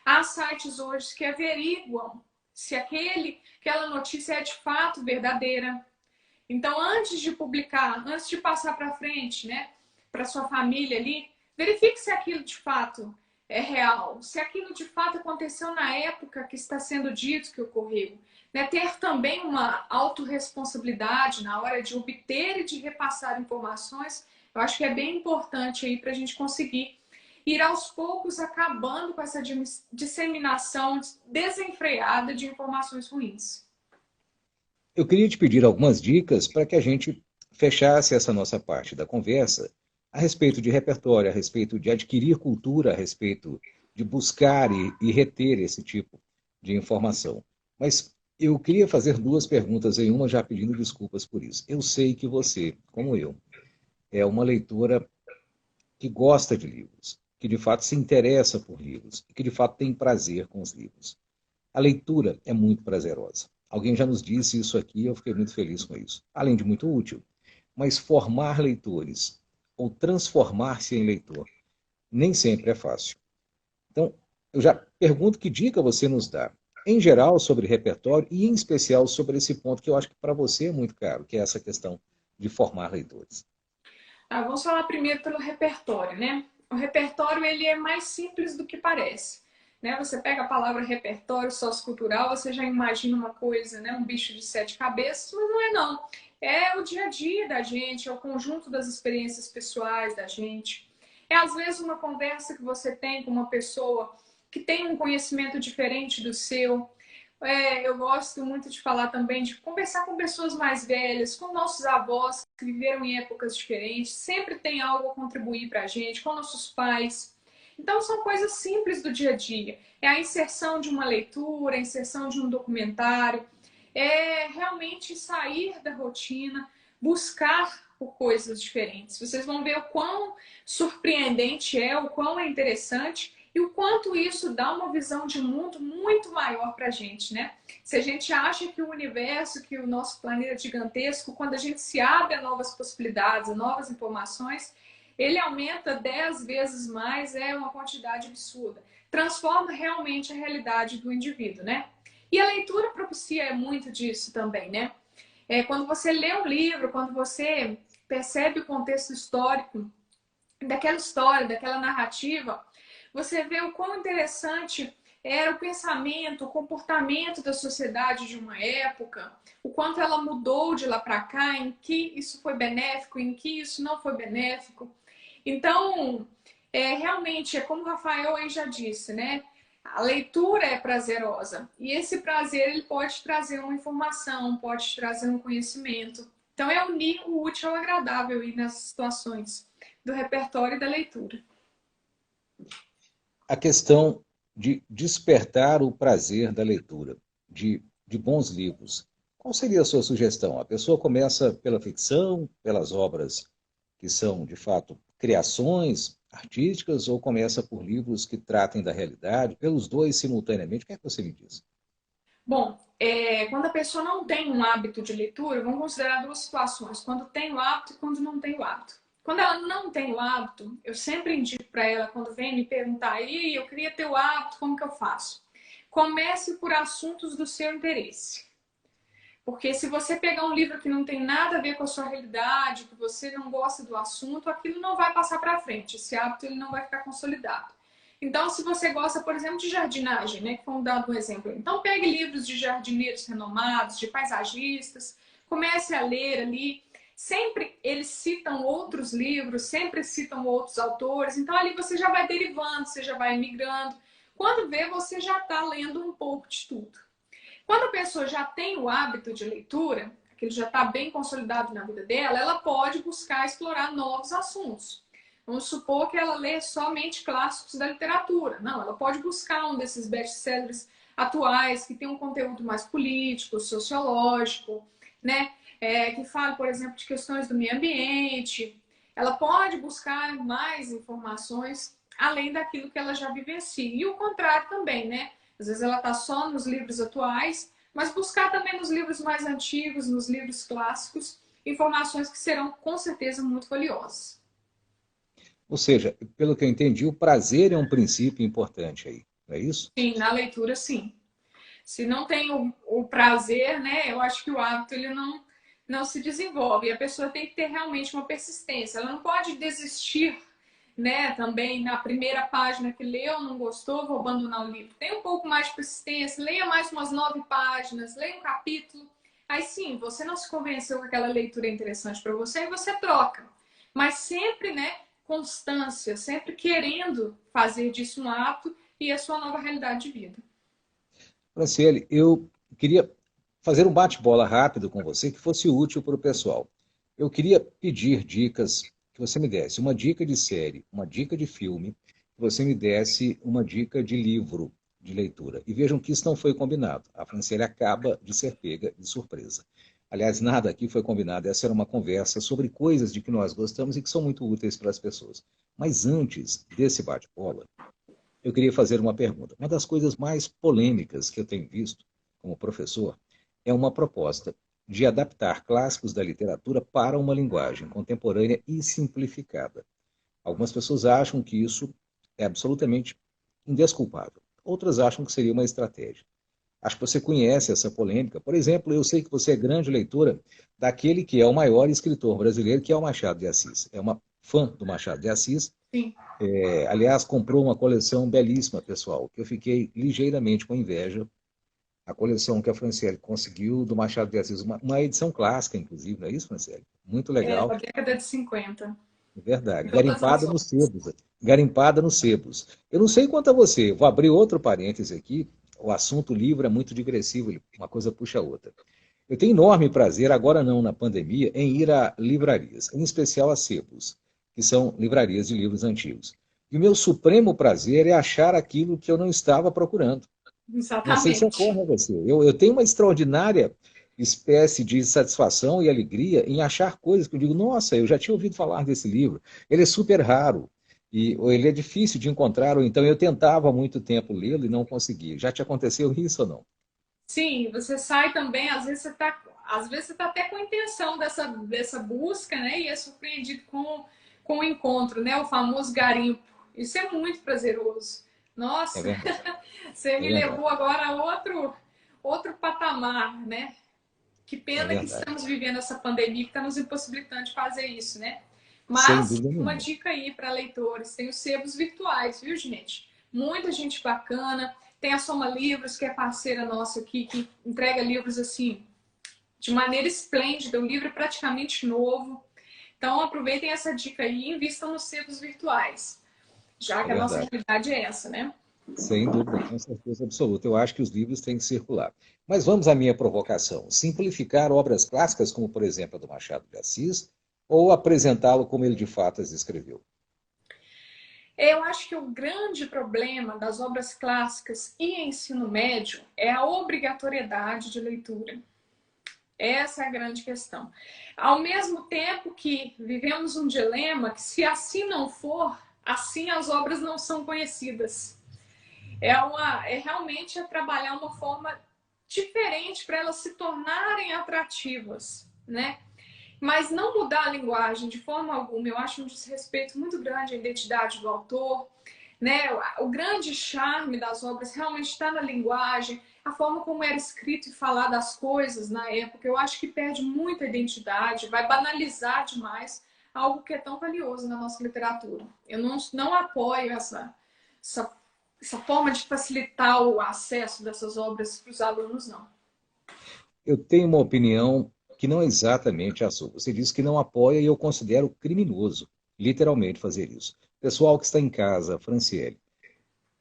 Há sites hoje que averiguam se aquela notícia é de fato verdadeira. Então, antes de publicar, antes de passar para frente, né, para sua família ali, verifique se aquilo de fato é real, se aquilo de fato aconteceu na época que está sendo dito que ocorreu. Né? Ter também uma autorresponsabilidade na hora de obter e de repassar informações, eu acho que é bem importante aí para a gente conseguir ir aos poucos acabando com essa disseminação desenfreada de informações ruins. Eu queria te pedir algumas dicas para que a gente fechasse essa nossa parte da conversa a respeito de repertório, a respeito de adquirir cultura, a respeito de buscar e reter esse tipo de informação. Mas eu queria fazer duas perguntas em uma, já pedindo desculpas por isso. Eu sei que você, como eu, é uma leitora que gosta de livros, que de fato se interessa por livros, e que de fato tem prazer com os livros. A leitura é muito prazerosa. Alguém já nos disse isso aqui e eu fiquei muito feliz com isso. Além de muito útil. Mas formar leitores, ou transformar-se em leitor, nem sempre é fácil. Então, eu já pergunto que dica você nos dá, em geral, sobre repertório e, em especial, sobre esse ponto que eu acho que para você é muito caro, que é essa questão de formar leitores. Vamos falar primeiro pelo repertório, né? O repertório ele é mais simples do que parece. Né? Você pega a palavra repertório sociocultural, você já imagina uma coisa, né? Um bicho de sete cabeças, mas não é não. É o dia a dia da gente, é o conjunto das experiências pessoais da gente. É às vezes uma conversa que você tem com uma pessoa que tem um conhecimento diferente do seu. Eu gosto muito de falar também, de conversar com pessoas mais velhas, com nossos avós que viveram em épocas diferentes, sempre tem algo a contribuir para a gente, com nossos pais. Então, são coisas simples do dia a dia. É a inserção de uma leitura, a inserção de um documentário, é realmente sair da rotina, buscar por coisas diferentes. Vocês vão ver o quão surpreendente é, o quão é interessante e o quanto isso dá uma visão de mundo muito maior para a gente, né? Se a gente acha que o universo, que o nosso planeta é gigantesco, quando a gente se abre a novas possibilidades, a novas informações, ele aumenta 10 vezes mais, é uma quantidade absurda. Transforma realmente a realidade do indivíduo, né? E a leitura propicia muito disso também, né? Quando você lê um livro, quando você percebe o contexto histórico daquela história, daquela narrativa, você vê o quão interessante era o pensamento, o comportamento da sociedade de uma época, o quanto ela mudou de lá para cá, em que isso foi benéfico, em que isso não foi benéfico. Então, realmente, é como o Rafael aí já disse, né? A leitura é prazerosa e esse prazer ele pode trazer uma informação, pode trazer um conhecimento. Então, é unir o útil ao agradável aí nessas situações do repertório e da leitura. A questão de despertar o prazer da leitura, de bons livros. Qual seria a sua sugestão? A pessoa começa pela ficção, pelas obras que são, de fato, criações artísticas, ou começa por livros que tratem da realidade, pelos dois simultaneamente? O que é que você me diz? Bom, quando a pessoa não tem um hábito de leitura, vamos considerar duas situações: quando tem o hábito e quando não tem o hábito. Quando ela não tem o hábito, eu sempre indico para ela, quando vem me perguntar, e eu queria ter o hábito, como que eu faço? Comece por assuntos do seu interesse. Porque se você pegar um livro que não tem nada a ver com a sua realidade, que você não gosta do assunto, aquilo não vai passar para frente. Esse hábito ele não vai ficar consolidado. Então, se você gosta, por exemplo, de jardinagem, né, que foi dado um exemplo, então pegue livros de jardineiros renomados, de paisagistas, comece a ler ali. Sempre eles citam outros livros, sempre citam outros autores, então ali você já vai derivando, você já vai migrando. Quando vê, você já está lendo um pouco de tudo. Quando a pessoa já tem o hábito de leitura, aquilo já está bem consolidado na vida dela, ela pode buscar explorar novos assuntos. Vamos supor que ela lê somente clássicos da literatura. Não, ela pode buscar um desses best-sellers atuais que tem um conteúdo mais político, sociológico, né? Que fala, por exemplo, de questões do meio ambiente. Ela pode buscar mais informações além daquilo que ela já vivencia. E o contrário também, né? Às vezes ela está só nos livros atuais, mas buscar também nos livros mais antigos, nos livros clássicos, informações que serão com certeza muito valiosas. Ou seja, pelo que eu entendi, o prazer é um princípio importante aí, não é isso? Sim, na leitura, sim. Se não tem o prazer, né, eu acho que o hábito ele não se desenvolve. E a pessoa tem que ter realmente uma persistência. Ela não pode desistir, né, também na primeira página que leu, não gostou, vou abandonar o livro. Tem um pouco mais de persistência, leia mais umas 9 páginas, leia um capítulo. Aí sim, você não se convenceu que aquela leitura é interessante para você e você troca. Mas sempre, né, constância, sempre querendo fazer disso um hábito e a sua nova realidade de vida. Franciele, eu queria fazer um bate-bola rápido com você que fosse útil para o pessoal. Eu queria pedir dicas, que você me desse uma dica de série, uma dica de filme, que você me desse uma dica de livro de leitura. E vejam que isso não foi combinado. A Franciele acaba de ser pega de surpresa. Aliás, nada aqui foi combinado. Essa era uma conversa sobre coisas de que nós gostamos e que são muito úteis para as pessoas. Mas antes desse bate-bola, eu queria fazer uma pergunta. Uma das coisas mais polêmicas que eu tenho visto como professor é uma proposta de adaptar clássicos da literatura para uma linguagem contemporânea e simplificada. Algumas pessoas acham que isso é absolutamente indesculpável. Outras acham que seria uma estratégia. Acho que você conhece essa polêmica. Por exemplo, eu sei que você é grande leitora daquele que é o maior escritor brasileiro, que é o Machado de Assis. É uma fã do Machado de Assis. Sim. Aliás, comprou uma coleção belíssima, pessoal, que eu fiquei ligeiramente com inveja. A coleção que a Franciele conseguiu do Machado de Assis, uma edição clássica, inclusive, não é isso, Franciele? Muito É da legal, década de 50. é verdade. Em todas as Garimpada nos obras. sebos. Garimpada nos sebos. Eu não sei quanto a você, vou abrir outro parêntese aqui. O assunto livro é muito digressivo, uma coisa puxa a outra. Eu tenho enorme prazer, agora não na pandemia, em ir a livrarias, em especial a sebos, que são livrarias de livros antigos. E o meu supremo prazer é achar aquilo que eu não estava procurando. Não sei se Exatamente. ocorre a você. Eu tenho uma extraordinária espécie de satisfação e alegria em achar coisas que eu digo, nossa, eu já tinha ouvido falar desse livro. Ele é super raro, ou ele é difícil de encontrar, ou então eu tentava há muito tempo lê-lo e não conseguia. Já te aconteceu isso ou não? Sim, você sai também, às vezes você tá até com a intenção dessa busca, né? E é surpreendido com o encontro, né? O famoso garimpo. Isso é muito prazeroso. É Nossa, verdade, você é me verdade, levou agora a outro patamar, né? Que é pena que verdade. estamos vivendo essa pandemia que está nos impossibilitando de fazer isso, né? Sem Mas dúvida uma nenhuma. dica aí para leitores, tem os sebos virtuais, viu, gente? Muita gente bacana. Tem a Soma Livros, que é parceira nossa aqui, que entrega livros assim de maneira esplêndida, o livro é praticamente novo. Então aproveitem essa dica aí e invistam nos sebos virtuais, já É que a nossa verdade. realidade é essa, né? Sem dúvida, com certeza absoluta. Eu acho que os livros têm que circular. Mas vamos à minha provocação. Simplificar obras clássicas, como por exemplo a do Machado de Assis, ou apresentá-lo como ele de fato as escreveu? Eu acho que o grande problema das obras clássicas e ensino médio é a obrigatoriedade de leitura. Essa é a grande questão. Ao mesmo tempo que vivemos um dilema que, se assim não for, assim as obras não são conhecidas. É realmente trabalhar uma forma diferente para elas se tornarem atrativas, né? Mas não mudar a linguagem de forma alguma. Eu acho um desrespeito muito grande à identidade do autor, né? O grande charme das obras realmente está na linguagem, a forma como era escrito e falado as coisas na época. Eu acho que perde muita identidade, vai banalizar demais algo que é tão valioso na nossa literatura. Eu não apoio essa, essa forma de facilitar o acesso dessas obras para os alunos, não. Eu tenho uma opinião que não é exatamente a sua. Você disse que não apoia e eu considero criminoso, literalmente, fazer isso. Pessoal que está em casa, Franciele,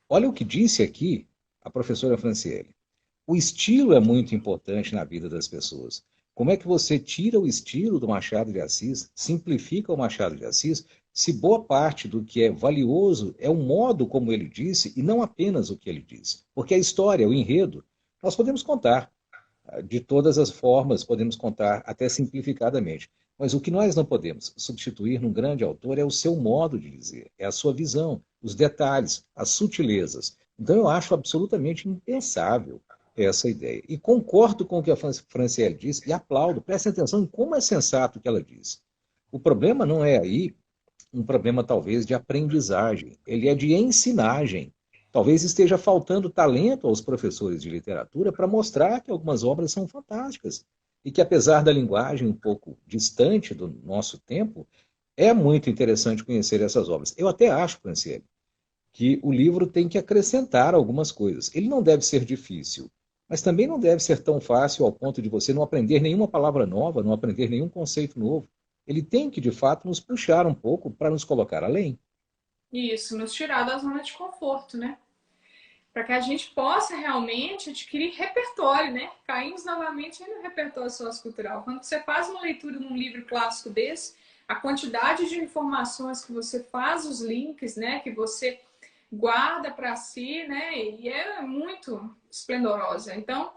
olha o que disse aqui a professora Franciele. O estilo é muito importante na vida das pessoas. Como é que você tira o estilo do Machado de Assis, simplifica o Machado de Assis, se boa parte do que é valioso é o modo como ele disse e não apenas o que ele disse? Porque a história, o enredo, nós podemos contar de todas as formas, podemos contar até simplificadamente. Mas o que nós não podemos substituir num grande autor é o seu modo de dizer, é a sua visão, os detalhes, as sutilezas. Então eu acho absolutamente impensável essa ideia. E concordo com o que a Franciele disse e aplaudo. Prestem atenção em como é sensato o que ela diz. O problema não é aí um problema talvez de aprendizagem, ele é de ensinagem. Talvez esteja faltando talento aos professores de literatura para mostrar que algumas obras são fantásticas e que, apesar da linguagem um pouco distante do nosso tempo, é muito interessante conhecer essas obras. Eu até acho, Franciele, que o livro tem que acrescentar algumas coisas. Ele não deve ser difícil, mas também não deve ser tão fácil ao ponto de você não aprender nenhuma palavra nova, não aprender nenhum conceito novo. Ele tem que, de fato, nos puxar um pouco para nos colocar além. Isso, nos tirar da zona de conforto, né? Para que a gente possa realmente adquirir repertório, né? Caímos novamente no repertório sociocultural. Quando você faz uma leitura num livro clássico desse, a quantidade de informações que você faz, os links, né? Que você guarda para si, né? E é muito esplendorosa. Então,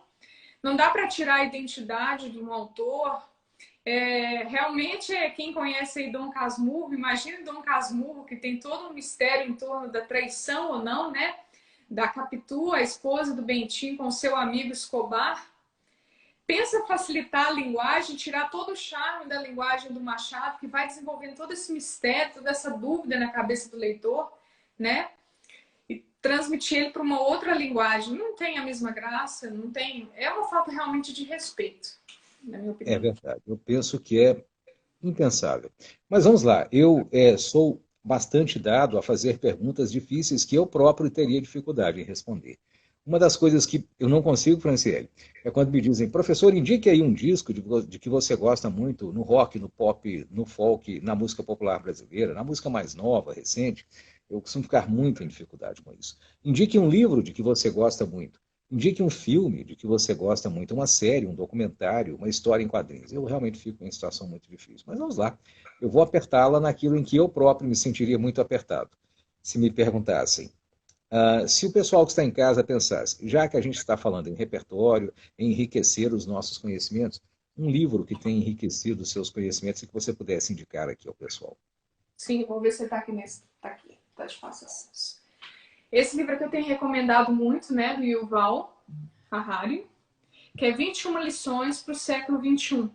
não dá para tirar a identidade de um autor. Realmente, quem conhece aí Dom Casmurro, imagine Dom Casmurro, que tem todo um mistério em torno da traição ou não, né? Da Capitu, a esposa do Bentinho, com seu amigo Escobar. Pensa facilitar a linguagem, tirar todo o charme da linguagem do Machado, que vai desenvolvendo todo esse mistério, toda essa dúvida na cabeça do leitor, né? E transmitir ele para uma outra linguagem. Não tem a mesma graça, não tem. É uma falta realmente de respeito, na minha É opinião. verdade. Eu penso que é impensável. Mas vamos lá. Eu sou bastante dado a fazer perguntas difíceis que eu próprio teria dificuldade em responder. Uma das coisas que eu não consigo, Franciele, é quando me dizem, professor, indique aí um disco de que você gosta muito no rock, no pop, no folk, na música popular brasileira, na música mais nova, recente. Eu costumo ficar muito em dificuldade com isso. Indique um livro de que você gosta muito. Indique um filme de que você gosta muito, uma série, um documentário, uma história em quadrinhos. Eu realmente fico em situação muito difícil. Mas vamos lá. Eu vou apertá-la naquilo em que eu próprio me sentiria muito apertado. Se me perguntassem, se o pessoal que está em casa pensasse, já que a gente está falando em repertório, em enriquecer os nossos conhecimentos, um livro que tem enriquecido os seus conhecimentos e que você pudesse indicar aqui ao pessoal. Sim, vou ver se está aqui nesse. Está aqui, está de fácil acesso. Esse livro que eu tenho recomendado muito, né, do Yuval Harari, que é 21 lições para o século XXI.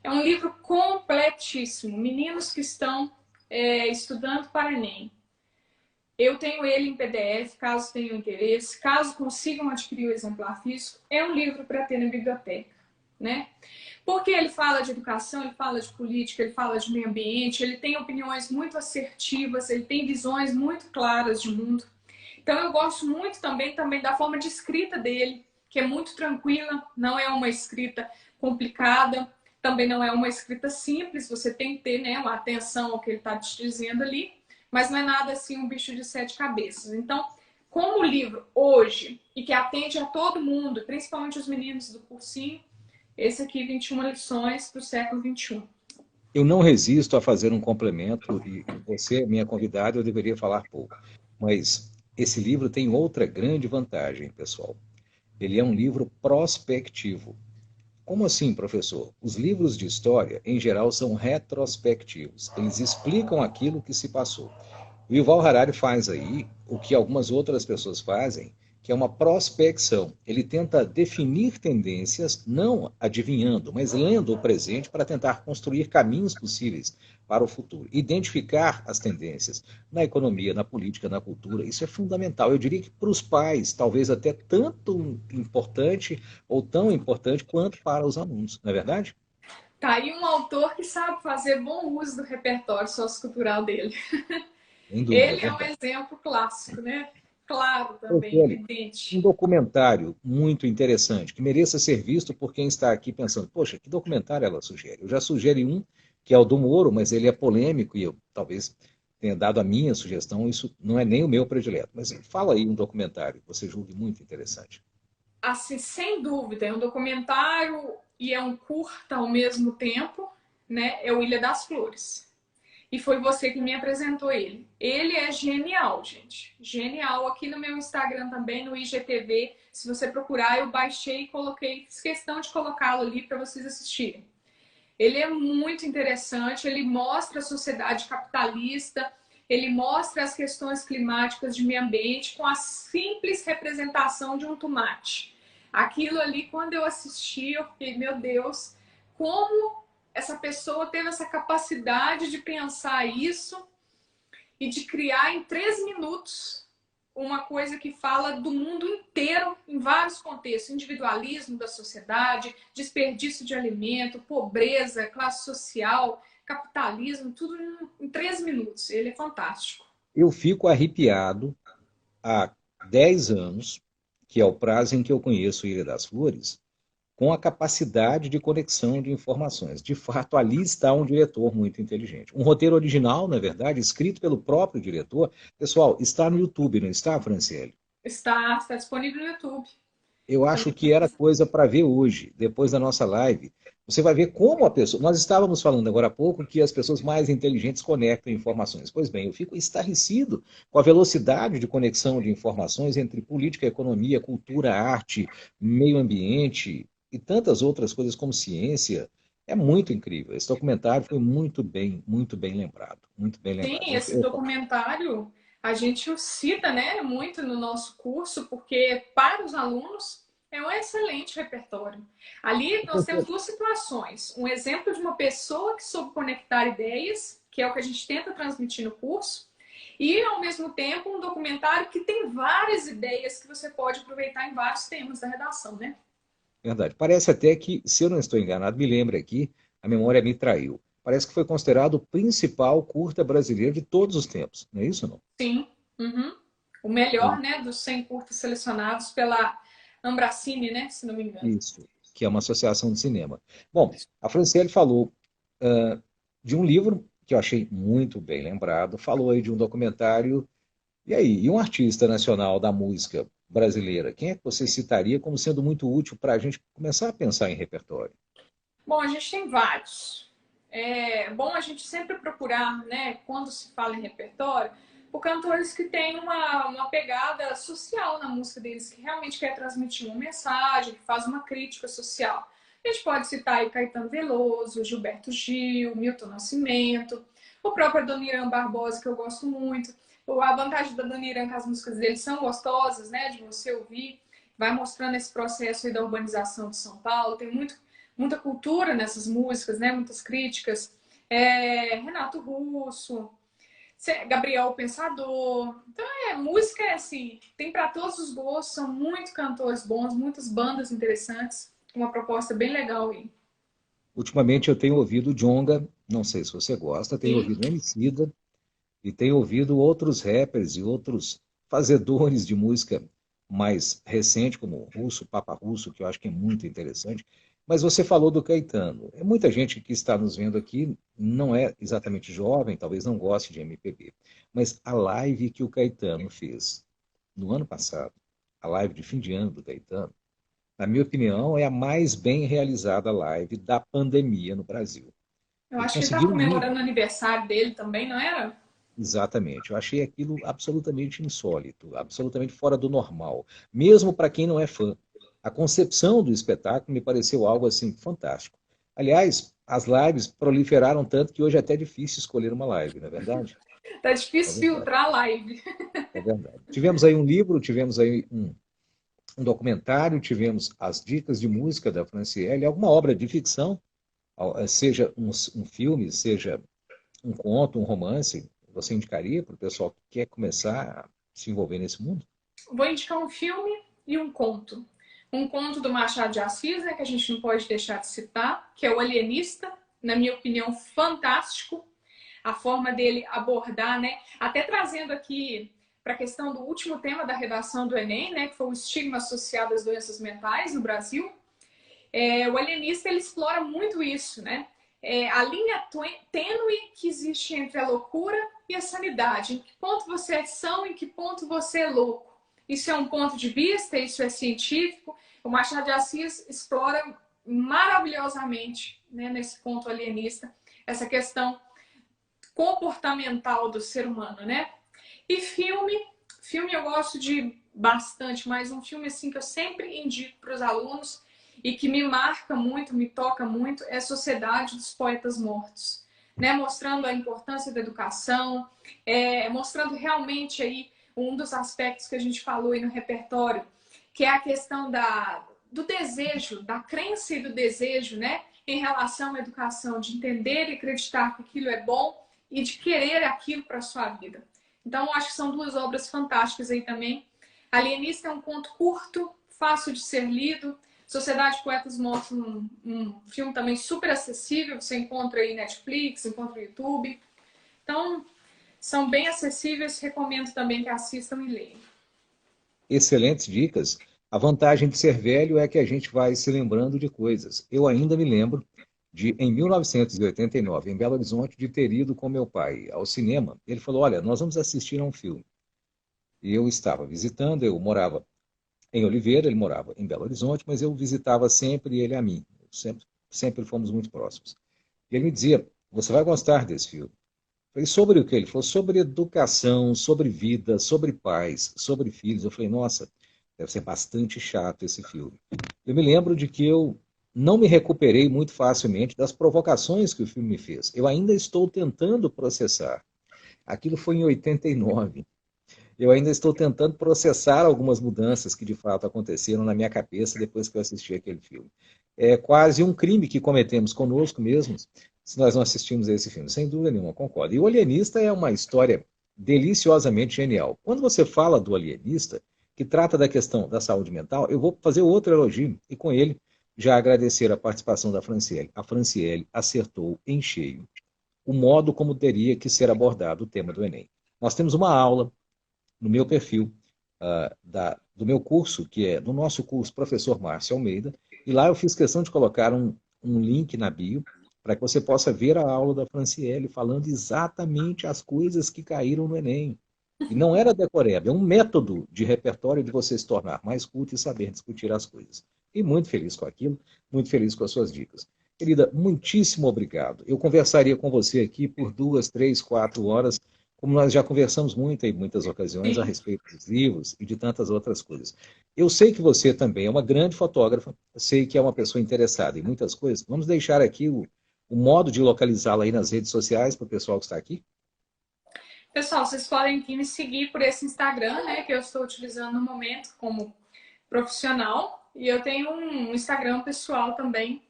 É um livro completíssimo. Meninos que estão estudando para Enem. Eu tenho ele em PDF, caso tenham interesse, caso consigam adquirir o exemplar físico, é um livro para ter na biblioteca, né? Porque ele fala de educação, ele fala de política, ele fala de meio ambiente, ele tem opiniões muito assertivas, ele tem visões muito claras de mundo. Então eu gosto muito também da forma de escrita dele, que é muito tranquila, não é uma escrita complicada, também não é uma escrita simples, você tem que ter, né, uma atenção ao que ele está te dizendo ali, mas não é nada assim um bicho de sete cabeças. Então, como o livro hoje, e que atende a todo mundo, principalmente os meninos do cursinho, esse aqui, 21 lições para o século XXI. Eu não resisto a fazer um complemento, e você é minha convidada, eu deveria falar pouco. Mas esse livro tem outra grande vantagem, pessoal. Ele é um livro prospectivo. Como assim, professor? Os livros de história, em geral, são retrospectivos. Eles explicam aquilo que se passou. O Yuval Harari faz aí o que algumas outras pessoas fazem, que é uma prospecção. Ele tenta definir tendências, não adivinhando, mas lendo o presente para tentar construir caminhos possíveis para o futuro. Identificar as tendências na economia, na política, na cultura, isso é fundamental. Eu diria que para os pais, talvez até tanto importante ou tão importante quanto para os alunos, não é verdade? Tá aí um autor que sabe fazer bom uso do repertório sociocultural dele. Sem dúvida, é Ele é um verdade. exemplo clássico, né? Claro também, Olha, um evidente. documentário muito interessante, que mereça ser visto por quem está aqui pensando, poxa, que documentário ela sugere? Eu já sugeri um, que é o do Moro, mas ele é polêmico e eu talvez tenha dado a minha sugestão, isso não é nem o meu predileto. Mas fala aí um documentário que você julgue muito interessante. Assim, sem dúvida, é um documentário e é um curta ao mesmo tempo, né? É o Ilha das Flores. E foi você que me apresentou ele. Ele é genial, gente. Genial. Aqui no meu Instagram também, no IGTV, se você procurar, eu baixei e coloquei, fiz questão de colocá-lo ali para vocês assistirem. Ele é muito interessante, ele mostra a sociedade capitalista, ele mostra as questões climáticas de meio ambiente com a simples representação de um tomate. Aquilo ali, quando eu assisti, eu fiquei, meu Deus, como essa pessoa teve essa capacidade de pensar isso e de criar em 3 minutos uma coisa que fala do mundo inteiro, em vários contextos: individualismo da sociedade, desperdício de alimento, pobreza, classe social, capitalismo, tudo em 3 minutos. Ele é fantástico. Eu fico arrepiado há 10 anos, que é o prazo em que eu conheço Ilha das Flores, com a capacidade de conexão de informações. De fato, ali está um diretor muito inteligente. Um roteiro original, na verdade, escrito pelo próprio diretor. Pessoal, está no YouTube, não está, Franciele? Está disponível no YouTube. Eu acho Também. que era coisa para ver hoje, depois da nossa live. Você vai ver como a pessoa. Nós estávamos falando agora há pouco que as pessoas mais inteligentes conectam informações. Pois bem, eu fico estarrecido com a velocidade de conexão de informações entre política, economia, cultura, arte, meio ambiente e tantas outras coisas como ciência. É muito incrível. Esse documentário foi muito bem lembrado. Muito bem Sim, lembrado. esse documentário a gente o cita, né, muito no nosso curso, porque para os alunos é um excelente repertório. Ali nós temos duas situações: um exemplo de uma pessoa que soube conectar ideias, que é o que a gente tenta transmitir no curso, e ao mesmo tempo um documentário que tem várias ideias que você pode aproveitar em vários temas da redação, né? Verdade. Parece até que, se eu não estou enganado, me lembra aqui, a memória me traiu. Parece que foi considerado o principal curta brasileiro de todos os tempos. Não é isso, não? Sim. Uhum. O melhor, né, dos 100 curtas selecionados pela Ambracine, né, se não me engano. Isso, que é uma associação de cinema. Bom, a Franciele falou de um livro que eu achei muito bem lembrado, falou aí de um documentário. E aí, e um artista nacional da música brasileira, quem é que você citaria como sendo muito útil para a gente começar a pensar em repertório? Bom, a gente tem vários. É bom a gente sempre procurar, né, quando se fala em repertório, por cantores que têm uma pegada social na música deles, que realmente quer transmitir uma mensagem, que faz uma crítica social. A gente pode citar aí Caetano Veloso, Gilberto Gil, Milton Nascimento, o próprio Adoniran Barbosa, que eu gosto muito. A vantagem da Adoniran é que as músicas dele são gostosas, né, de você ouvir. Vai mostrando esse processo aí da urbanização de São Paulo. Tem muita cultura nessas músicas, né? Muitas críticas. Renato Russo, Gabriel Pensador. Então, música é assim, tem para todos os gostos, são muitos cantores bons, muitas bandas interessantes, uma proposta bem legal aí. Ultimamente eu tenho ouvido Djonga, não sei se você gosta, tenho Sim, ouvido Emicida e tenho ouvido outros rappers e outros fazedores de música mais recente, como o Russo, Papa Russo, que eu acho que é muito interessante. Mas você falou do Caetano. É muita gente que está nos vendo aqui não é exatamente jovem, talvez não goste de MPB, mas a live que o Caetano fez no ano passado, a live de fim de ano do Caetano, na minha opinião, é a mais bem realizada live da pandemia no Brasil. Eu E acho que ele estava conseguiram ir. comemorando o aniversário dele também, não era? Exatamente. Eu achei aquilo absolutamente insólito, absolutamente fora do normal, mesmo para quem não é fã. A concepção do espetáculo me pareceu algo assim fantástico. Aliás, as lives proliferaram tanto que hoje é até difícil escolher uma live, não é verdade? Tá É difícil verdade. filtrar a live. É verdade. Tivemos aí um livro, tivemos aí um documentário, tivemos as dicas de música da Franciele, alguma obra de ficção, seja um filme, seja um conto, um romance, você indicaria para o pessoal que quer começar a se envolver nesse mundo? Vou indicar um filme e um conto. Um conto do Machado de Assis, né, que a gente não pode deixar de citar, que é O Alienista, na minha opinião, fantástico. A forma dele abordar, né, até trazendo aqui para a questão do último tema da redação do Enem, né, que foi o estigma associado às doenças mentais no Brasil. O Alienista ele explora muito isso, né? A linha tênue que existe entre a loucura e a sanidade. Em que ponto você é são, em que ponto você é louco. Isso é um ponto de vista, isso é científico. O Machado de Assis explora maravilhosamente, né, nesse ponto alienista, essa questão comportamental do ser humano, né? E filme eu gosto de bastante, mas um filme assim que eu sempre indico para os alunos e que me marca muito, me toca muito, é Sociedade dos Poetas Mortos, né? Mostrando a importância da educação, mostrando realmente aí um dos aspectos que a gente falou aí no repertório, que é a questão do desejo, da crença e do desejo, né? Em relação à educação, de entender e acreditar que aquilo é bom e de querer aquilo para a sua vida. Então, acho que são duas obras fantásticas aí também. Alienista é um conto curto, fácil de ser lido. Sociedade de Poetas Mortos, um filme também super acessível. Você encontra aí Netflix, encontra no YouTube. Então, são bem acessíveis. Recomendo também que assistam e leiam. Excelentes dicas. A vantagem de ser velho é que a gente vai se lembrando de coisas. Eu ainda me lembro de, em 1989, em Belo Horizonte, de ter ido com meu pai ao cinema. Ele falou: Olha, nós vamos assistir a um filme. E eu estava visitando, eu morava em Oliveira, ele morava em Belo Horizonte, mas eu visitava sempre ele a mim. Sempre fomos muito próximos. E ele me dizia: Você vai gostar desse filme. Eu falei: Sobre o que? Ele falou: Sobre educação, sobre vida, sobre pais, sobre filhos. Eu falei: Nossa, deve ser bastante chato esse filme. Eu me lembro de que eu não me recuperei muito facilmente das provocações que o filme me fez. Eu ainda estou tentando processar. Aquilo foi em 89. Eu ainda estou tentando processar algumas mudanças que de fato aconteceram na minha cabeça depois que eu assisti aquele filme. É quase um crime que cometemos conosco mesmos se nós não assistimos a esse filme. Sem dúvida nenhuma, concordo. E o Alienista é uma história deliciosamente genial. Quando você fala do Alienista, que trata da questão da saúde mental, eu vou fazer outro elogio e com ele já agradecer a participação da Franciele. A Franciele acertou em cheio o modo como teria que ser abordado o tema do Enem. Nós temos uma aula no meu perfil do meu curso, que é do nosso curso Professor Márcio Almeida, e lá eu fiz questão de colocar um link na bio para que você possa ver a aula da Franciele falando exatamente as coisas que caíram no Enem. E não era decoreba, é um método de repertório de você se tornar mais culto e saber discutir as coisas. E muito feliz com aquilo, muito feliz com as suas dicas. Querida, muitíssimo obrigado. Eu conversaria com você aqui por 2, 3, 4 horas, como nós já conversamos muito em muitas ocasiões a Sim. respeito dos livros e de tantas outras coisas. Eu sei que você também é uma grande fotógrafa, eu sei que é uma pessoa interessada em muitas coisas. Vamos deixar aqui o modo de localizá-la aí nas redes sociais para o pessoal que está aqui. Pessoal, vocês podem aqui me seguir por esse Instagram, né, que eu estou utilizando no momento como profissional. E eu tenho um Instagram pessoal também,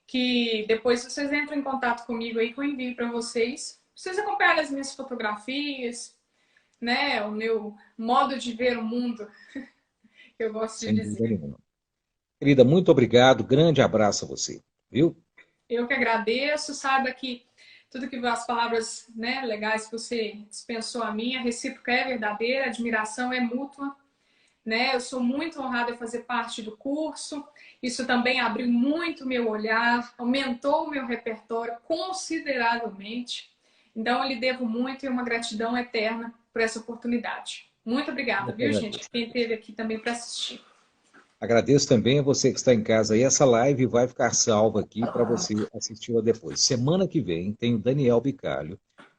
que depois vocês entram em contato comigo aí que eu envio para vocês. Vocês acompanharem as minhas fotografias, né, o meu modo de ver o mundo, que eu gosto de Sem dúvida dizer. nenhuma. Querida, muito obrigado, grande abraço a você, viu? Eu que agradeço, saiba que tudo que as palavras, né, legais que você dispensou a mim, a recíproca é verdadeira, a admiração é mútua, né? Eu sou muito honrada em fazer parte do curso. Isso também abriu muito meu olhar, aumentou o meu repertório consideravelmente. Então, eu lhe devo muito e uma gratidão eterna por essa oportunidade. Muito obrigada, Eu que viu, gente? agradeço. Quem esteve aqui também para assistir. Agradeço também a você que está em casa aí. Essa live vai ficar salva aqui para você assistir-la depois. Semana que vem tem o Daniel Bicalho,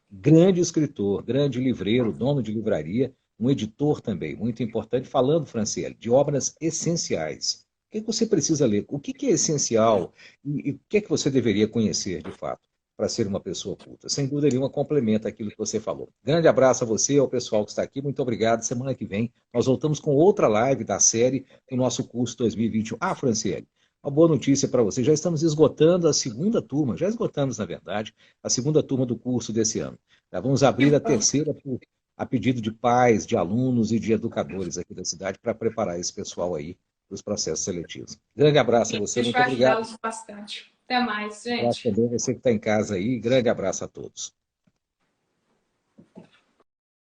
grande escritor, grande livreiro, dono de livraria, um editor também, muito importante, falando, Franciele, de obras essenciais. O que você precisa ler? O que é essencial e o que é que você deveria conhecer, de fato, para ser uma pessoa culta? Sem dúvida nenhuma, complementa aquilo que você falou. Grande abraço a você, ao pessoal que está aqui. Muito obrigado. Semana que vem nós voltamos com outra live da série do nosso curso 2021. Ah, Franciele, uma boa notícia para você. Já estamos esgotando a segunda turma, já esgotamos, na verdade, a segunda turma do curso desse ano. Já vamos Que abrir a bom. terceira a pedido de pais, de alunos e de educadores aqui da cidade para preparar esse pessoal aí para os processos seletivos. Grande abraço a você, A gente muito vai obrigado. ajudá-los bastante. Até mais, Um abraço gente. também a você que está em casa aí. Grande abraço a todos.